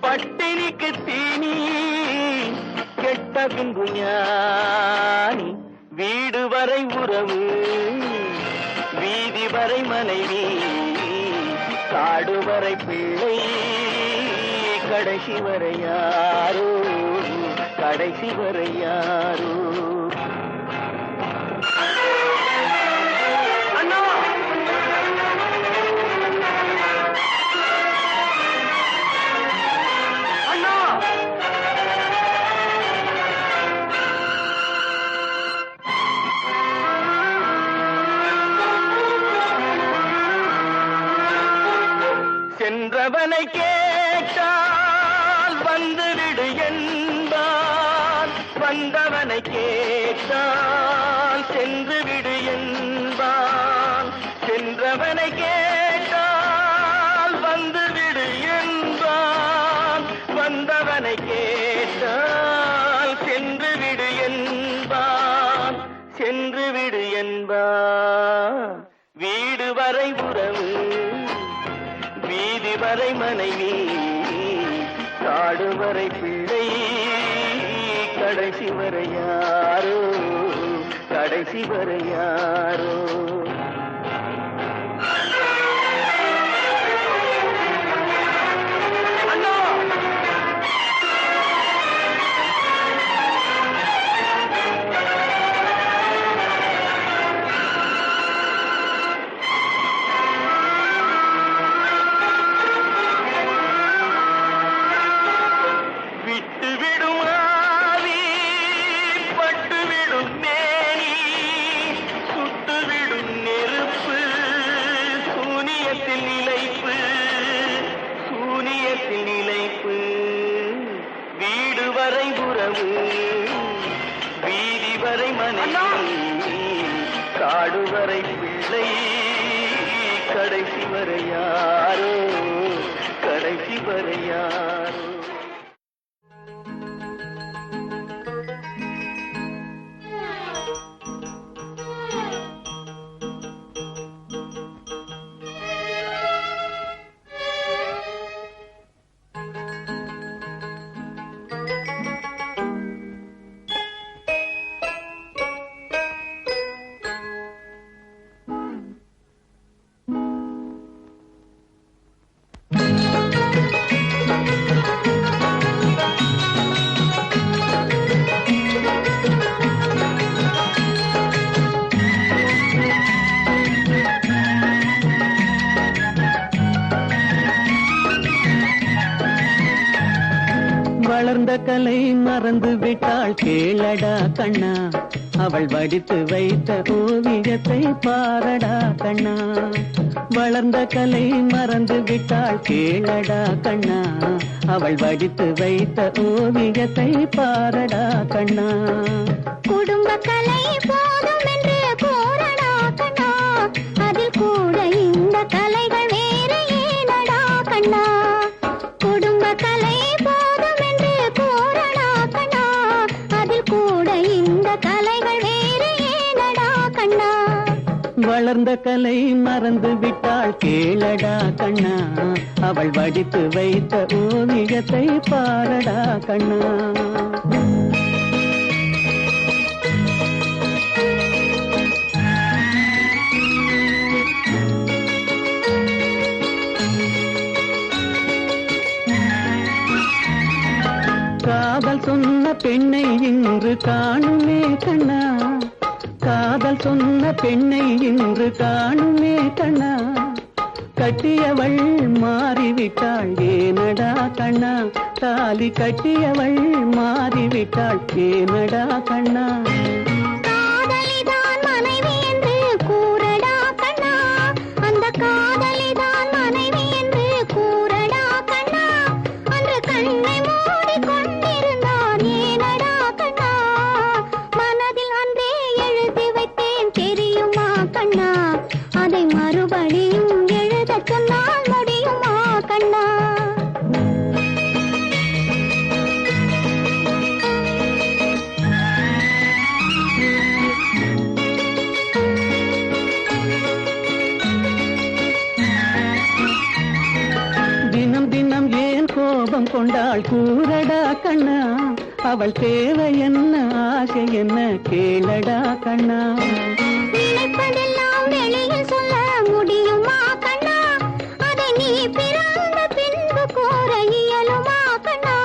பட்டினிக்கு தீனி கெட்ட பின்பு ஞானி, வீடு வரை உறவு வீதி வரை மனைவி, காடு வரை பிள்ளை, கடைசி வரை யாரோ, கடைசி வரை யாரோ. அண்ணா அண்ணா சென்றவனை கேட்டால் வந்துவிடு என்பான், வந்தவனை கேட்டால் சென்று விடு என்பான், சென்றவனை கேட்டால் வந்துவிடு என்பான், வந்தவனை கேட்டால் சென்று விடு என்பான், சென்று விடு என்பான். வீடு வரை உறவு வீதி வரை மனைவி, காடு வரை பிள்ளை, கடைசி வரை யாரோ, கடைசி வரை யாரோ. வீடு வரை உறவு வீதி வரை மனைவி, காடு வரை பிள்ளை, கடைசி வரை யாரோ, கடைசி வரை யாரோ. வளர்ந்த கலை மறந்து விட்டாள் கேளடா கண்ணா, அவள் வடித்து வைத்த ஓவியத்தை பாரடா கண்ணா. வளர்ந்த கலை மறந்து விட்டாள் கேளடா கண்ணா, அவள் வடித்து வைத்த ஓவியத்தை பாரடா கண்ணா. குடும்ப கலை போதும் என்று போரடா கண்ணா, அதில் கூட இந்த கலைகள் வேறு ஏனடா கண்ணா. குடும்ப கலை போதும் என்று போரடா கண்ணா, அதில் கூட இந்த கலைகள் வேறு ஏனடா கண்ணா. வளர்ந்த கலை மறந்து விட்டாள் கேளடா கண்ணா, அவள் வடித்து வைத்த ஓவியத்தை பாரடா கண்ணா. காதல் சொன்ன பெண்ணை இன்று காணுமே கண்ணா, காதல் சொன்ன பெண்ணை இன்று காணுமே கண்ணா. கட்டியவள் மாறிவிட்டாள் ஏனடா கண்ணா, தாலி கட்டியவள் மாறிவிட்டாள் ஏனடா கண்ணா. காதலிதான் மனைவி என்று கூறடா கண்ணா, அந்த காதலிதான் மனைவி என்று கூறடா கண்ணா. அன்று கண்ணை மூடி கொண்டிருந்தான் ஏனடா கண்ணா, மனதில் அன்றே எழுதி வைத்தேன் தெரியுமா கண்ணா, அதை மறுபடியும் எழுதச் சொன்னால் முடியுமா கண்ணா. கோபம் கொண்டாள் கூறடா கண்ணா அவள் தேவை என்ன ஆசை என்ன கேளடா கண்ணா நினைப்பதெல்லாம் வெளியில் சொல்ல முடியுமா கண்ணா அதை நீ பிறந்த பின்பு கூற இயலுமா கண்ணா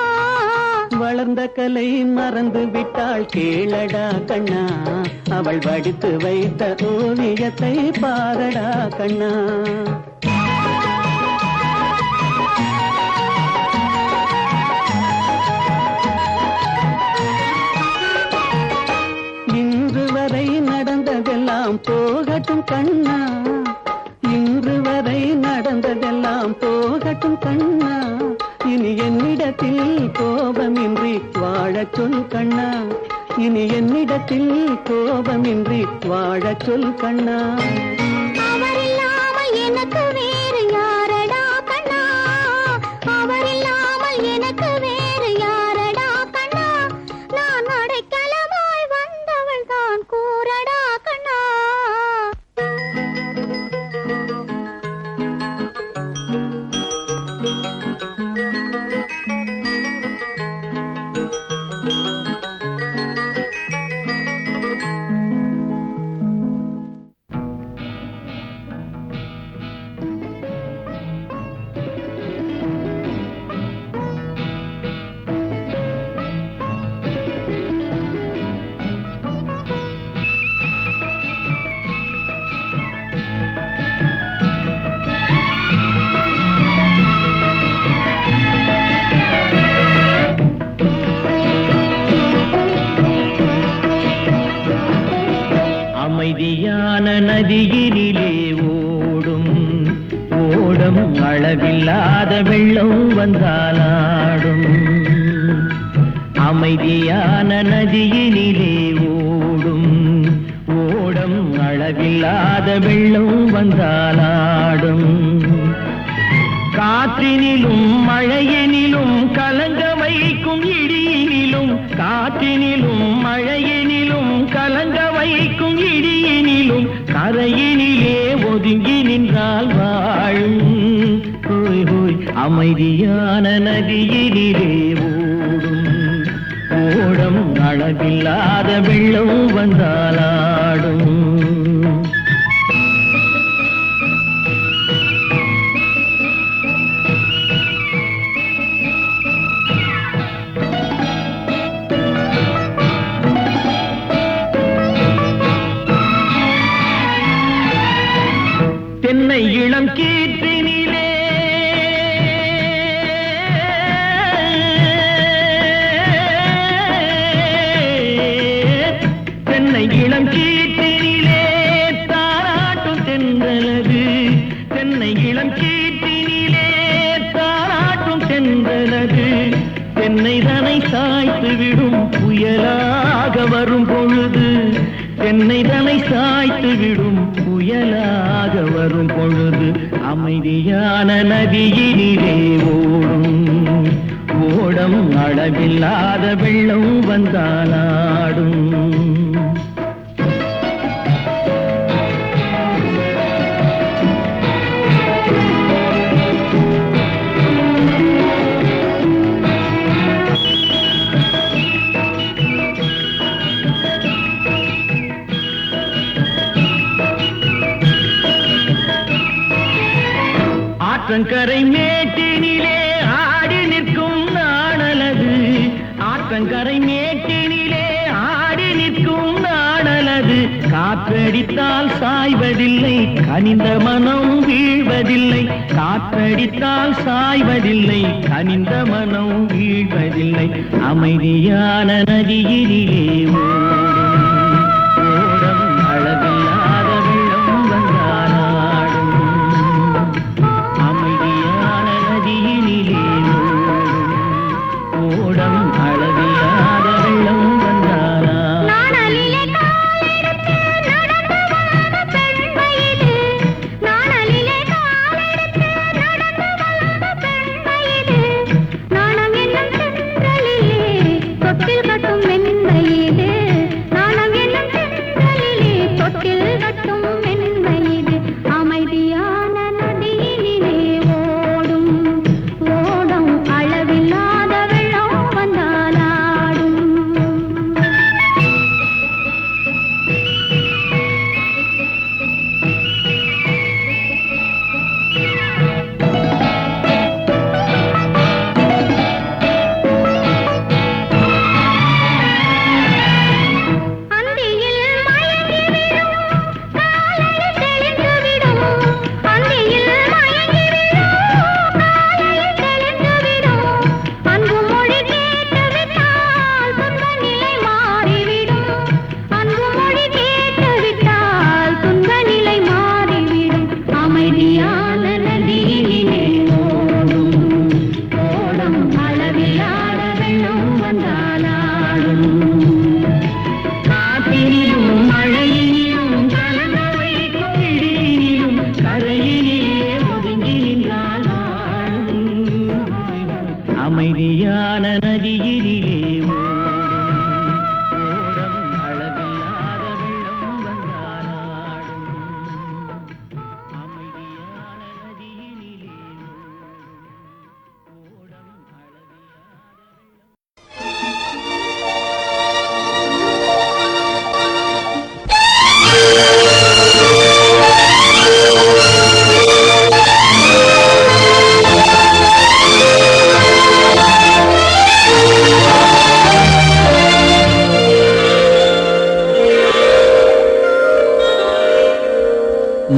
வளர்ந்த கலை மறந்து விட்டாள் கேளடா கண்ணா அவள் வடித்து வைத்த ஓவியத்தை பாரடா கண்ணா இன்று வரை நடந்ததெல்லாம் போகட்டும் கண்ணா இன்று வரை நடந்ததெல்லாம் போகட்டும் கண்ணா இனி என்னிடத்தில் கோபமின்றி வாழச் சொல் கண்ணா இனி என்னிடத்தில் கோபமின்றி வாழச் சொல் கண்ணா அவரில்லாமல் எனக்கு வேறு யாரடா கண்ணா அவரில்லாமல் எனக்கு வேறு யாரடா கண்ணா நான் அடைக்கலமாய் வந்தவள் தான் கூறடா கண்ணா அமைதியான நதியினிலே ஓடும் ஓடம் அளவில்லாத வெள்ளம் வந்தாலாடும் அமைதியான நதியினிலே ஓடும் ஓடம் அளவில்லாத வெள்ளம் வந்தாலாடும் காற்றினிலும் மழையினிலும் கலங்க வைக்கும் இடியினிலும் காற்றினிலும் மழையினிலும் கலங்க வைக்கும் இடியினிலும் கரையினிலே ஒதுங்கி நின்றால் வாழும் ஹோய் ஹோய் அமைதியான நதியினிலே ஓடும் ஓடம் அளவில்லாத வெள்ளம் வந்தாலாடும் தென்னை இளம் கீற்றினிலே தென்னை இளம் கீற்றினிலே தாராட்டும் தென்றலது தென்னை இளம் கீற்றினிலே தாராட்டும் தென்றலது தென்னை தனை சாய்த்து விடும் புயலாக வரும் பொழுது தென்னை தனை சாய்த்து விடும் புயலாக வரும் பொழுது அமைதியான நதியினிலே ஓடும் ஓடம் அளவில்லாத வெள்ளம் வந்தாலாடும் ஆற்றங்கரை மேட்டினிலே ஆடி நிற்கும் நாணலது ஆற்றங்கரை மேட்டினிலே ஆடி நிற்கும் நாணலது காற்றடித்தால் சாய்வதில்லை கனிந்த மனம் வீழ்வதில்லை காற்றடித்தால் சாய்வதில்லை கனிந்த மனம் வீழ்வதில்லை அமைதியான நதியினிலே ஓடும் அளவில்லாத வெள்ளம் வந்தாலாடும் அமைதியான நதியினிலே ஓடம் அளவில்லாத வெள்ளம் வந்தாலாடும் நாணலிலே காலெடுத்து நடந்து வளர்ந்த பெண்மையிலே நாணலிலே காலெடுத்து நடந்து வளர்ந்த பெண்மையிலே நாணம் என்னும் சென்றலிலே தொட்டில் கட்டும் மென்மையிலே அமைதியான நதியிலே ஓடம் அளவில்லாத வெள்ளம் வந்தாடும். அமைதியான நதியிலே ஓடம்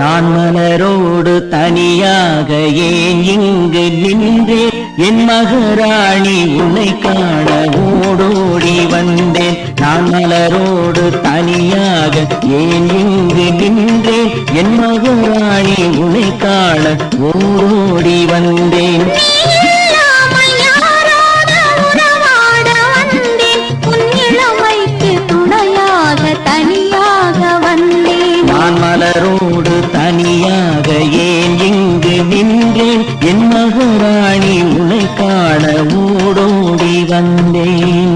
நான் மலரோடு தனியாக ஏன் இங்கு நின்றேன், என் மகராணி உன்னை காண ஓடோடி வந்தேன். நான் மலரோடு தனியாக ஏன் இங்கு நின்றேன், என் மகராணி உன்னை காண ஓடோடி வந்தேன். நான் மலரோடு தனியாக ஏன் இங்கு நின்றேன், என் மகராணி உன்னை காண ஓடோடி வந்தேன்.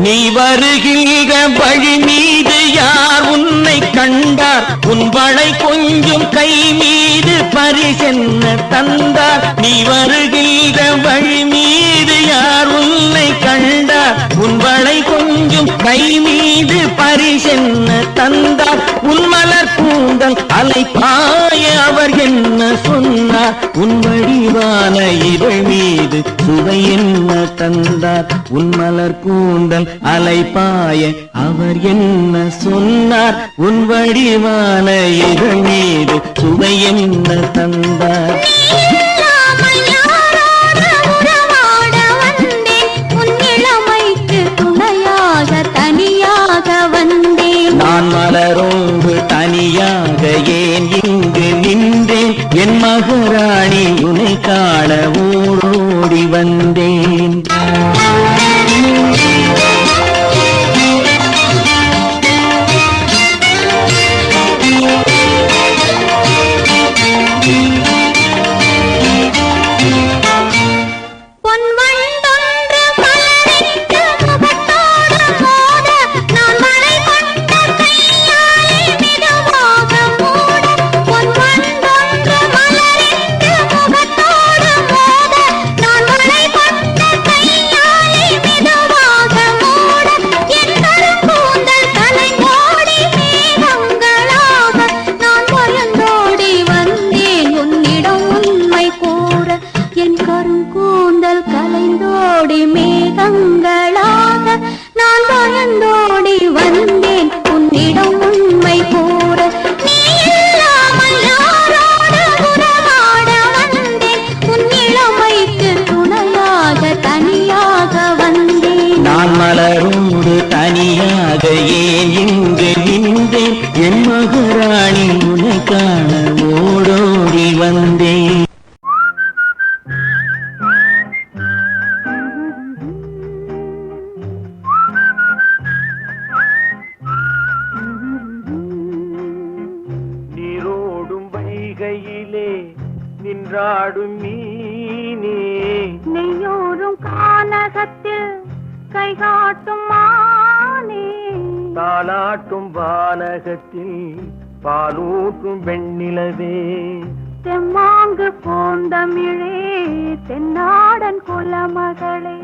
நீ வருகிற வழி மீது யார் உன்னை கண்டார், உன் வளை கொஞ்சம் கை மீது பரிசென்ன தந்தார். நீ வருகிற வழி மீது யார் உன்னை கண்டார், உன் வளை கொஞ்சம் கை மீது பரிசென்ன தந்தார். உன் மலர் கூந்தல் அலை பாய அவர் என்ன சொன்னார், உன் வடிவான இதழ் மீது சுவை என்ன தந்தார். உன் மலர் கூந்தல் அலை பாய அவர் என்ன சொன்னார், உன் வடிவான இதழ் மீது சுவை என்ன தந்தார். நான் மலரோடு தனியாக ஏன் இங்கு நின்றேன், என் மகராணி உன்னை காண ஓடோடி வந்தேன். மலரோடு தனியாக ஏன் இங்கு நின்றேன், என் மகராணி உன்னை காண ஓடோடி வந்தேன். நீரோடும் வைகையிலே நின்றாடும் மீனே, நெய்யோரும் கானகத்தில் கை காட்டும் மானே, தாலாட்டும் வானகத்தில் பாலூட்டும் வெண்ணிலவே, தெம்மாங்கு பூந்தமிழே தென்னாடன் குலமகளே.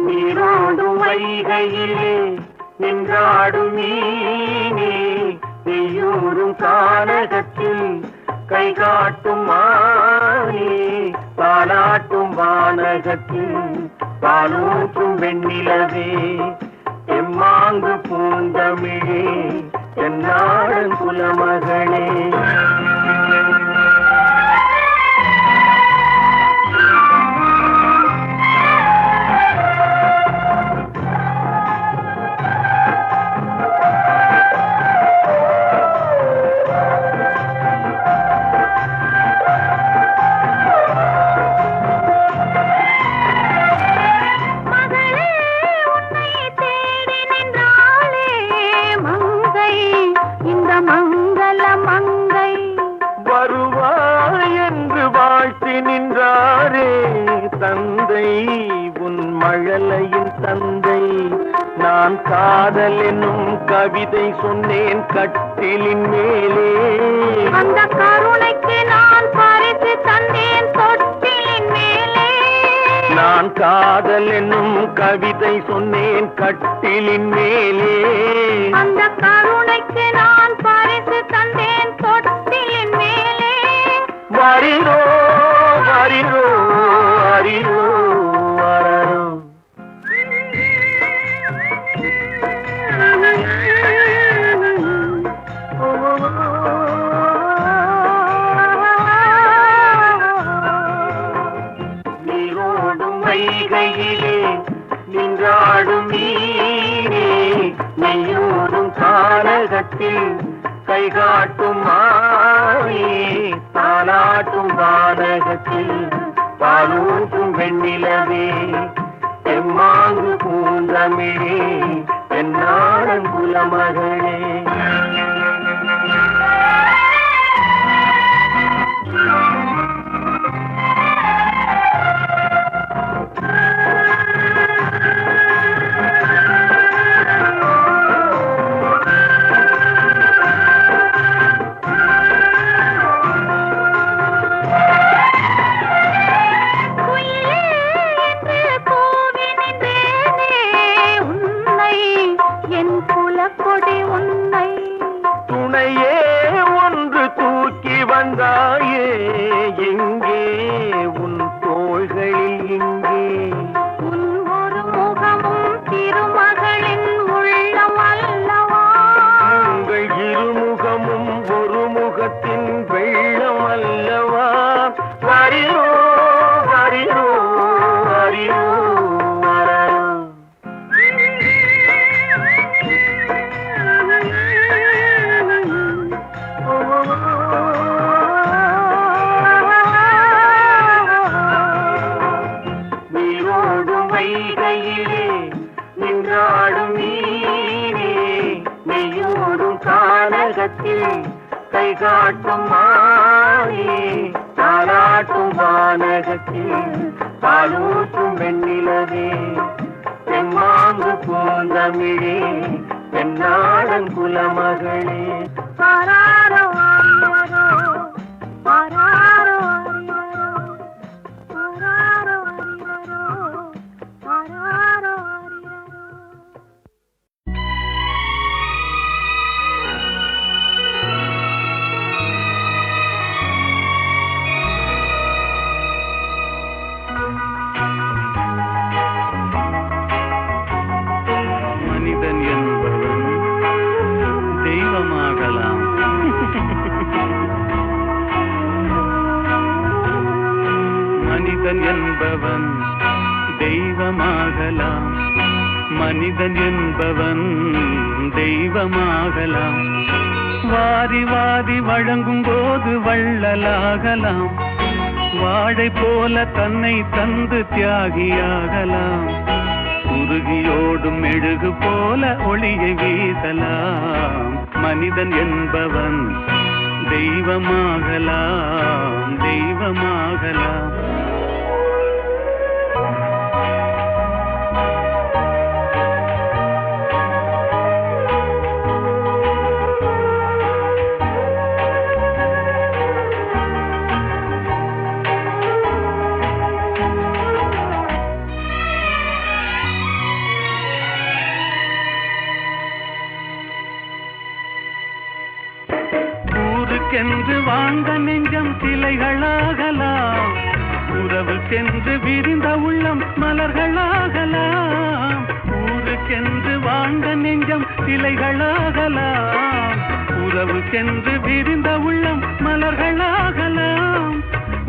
நீரோடும் வைகையிலே நின்றாடும் மீனே, நெய்யூரும் கானகத்தில் கை காட்டும் மானே, தாலாட்டும் வானகத்தில் பாலூட்டும் வெண்ணிலவே, எம்மாங்கு பூந்தமிழே தென்னாடன் குலமகளே. இல்லை உன் மழலையின் தந்தை. நான் காதல் என்னும் கவிதை சொன்னேன் கட்டிலின் மேலே. அந்த கருணைக்கு நான் பரிசு தந்தேன் தொட்டிலின் மேலே. நான் காதல் என்னும் கவிதை சொன்னேன் கட்டிலின் மேலே. அந்த கருணைக்கு நான் பரிசு தந்தேன் தொட்டிலின் மேலே. வரிரோ வரிரோ வரிரோ வரரோ. நீரோடும் வைகையிலே நின்றாடும் நீரே, நெய்யோடும் கானகத்தில் கை காட்டும் மாயே, தாலாட்டும் வானகத்தில் பாலூட்டும் வெண்ணிலவே, எம்மாங்கு பூந்தமிழே, என்னாடன் குலமகளே. துணையே ஒன்று தூக்கி வந்தாயே, எங்கே உன் தோள்களில் இங்கே. உன் ஒரு முகமும் திருமகளின் உள்ளம் அல்லவா. உங்கள் இருமுகமும் ஒரு முகத்தின் வெள்ளம் அல்லவா. வரிரோ வரிரோ வரிரோ வரரோ. நீரோடும் வைகையிலே நின்றாடும் நீரே, நெய்யோடும் கானகத்தில் கை காட்டும் மாயே, தாலாட்டும் வானகத்தில் பாலூட்டும் வெண்ணிலவே, தெம்மாங்கு பூந்தமிழே, தென்னாடன் குலமகளே. ஆராரோ ஆரிரரோ, ஆராரோ ஆரிரரோ, ஆராரோ ஆரிரரோ, ஆராரோ ஆரிரரோ. மனிதன் என்பவன் தெய்வமாகலாம். மனிதன் என்பவன் தெய்வமாகலாம். மனிதன் என்பவன் தெய்வமாகலாம். வாரி வாரி வழங்கும் போது வள்ளலாகலாம். வாழை போல தன்னை தந்து தியாகியாகலாம். உருகியோடும் மெழுகு போல ஒளியை வீசலாம். மனிதன் என்பவன் தெய்வமாகலாம், தெய்வமாகலாம். ஊருக்கென்று வாழ்ந்த நெஞ்சம் சிலைகளாகலாம். உறவுக்கென்று விரிந்த உள்ளம் மலர்களாகலாம். ஊருக்கென்று வாழ்ந்த நெஞ்சம் சிலைகளாகலாம். உறவுக்கென்று விரிந்த உள்ளம் மலர்களாகலாம்.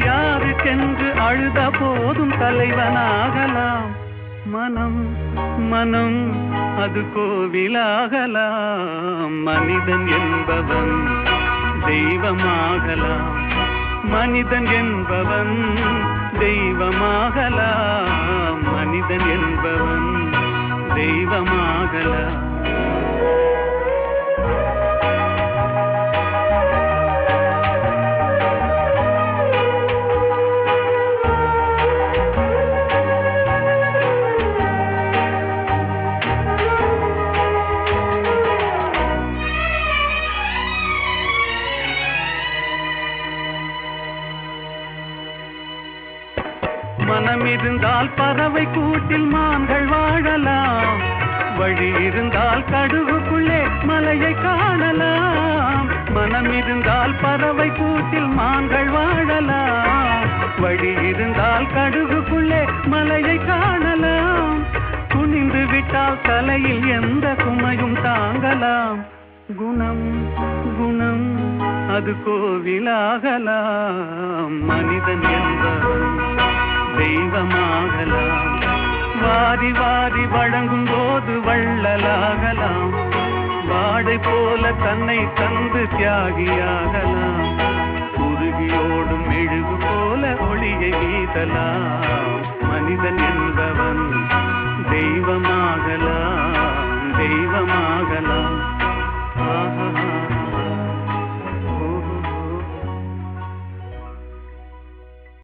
யாருக்கென்று அழுத போதும் தலைவனாகலாம். மனம் மனம் அது கோவிலாகலாம். மனிதன் என்பவன் தெய்வமாகலாம். மனிதன் என்பவன் தெய்வமாகலாம். மனிதன் என்பவன் தெய்வமாகலாம். மனம் இருந்தால் பறவை கூட்டில் மான்கள் வாழலாம், வழி இருந்தால் கடுகுக்குள்ளே மலையை காணலாம். மனம் இருந்தால் பறவை கூட்டில் மான்கள் வாழலாம், வழி இருந்தால் கடுகுக்குள்ளே மலையை காணலாம். துணிந்து விட்டால் தலையில் எந்த சுமையும் தாங்கலாம். குணம் குணம் அது கோவிலாகலாம், மனிதன் என்பவன் தெய்வமாகலாம். வாரி வாரி வழங்கும் போது வள்ளலாகலாம், வாடை போல தன்னை தந்து தியாகியாகலாம். உருகியோடும் மெழுகு போல ஒளியை வீசலாம், மனிதன் என்பவன் தெய்வமாகலாம் தெய்வமாகலாம்.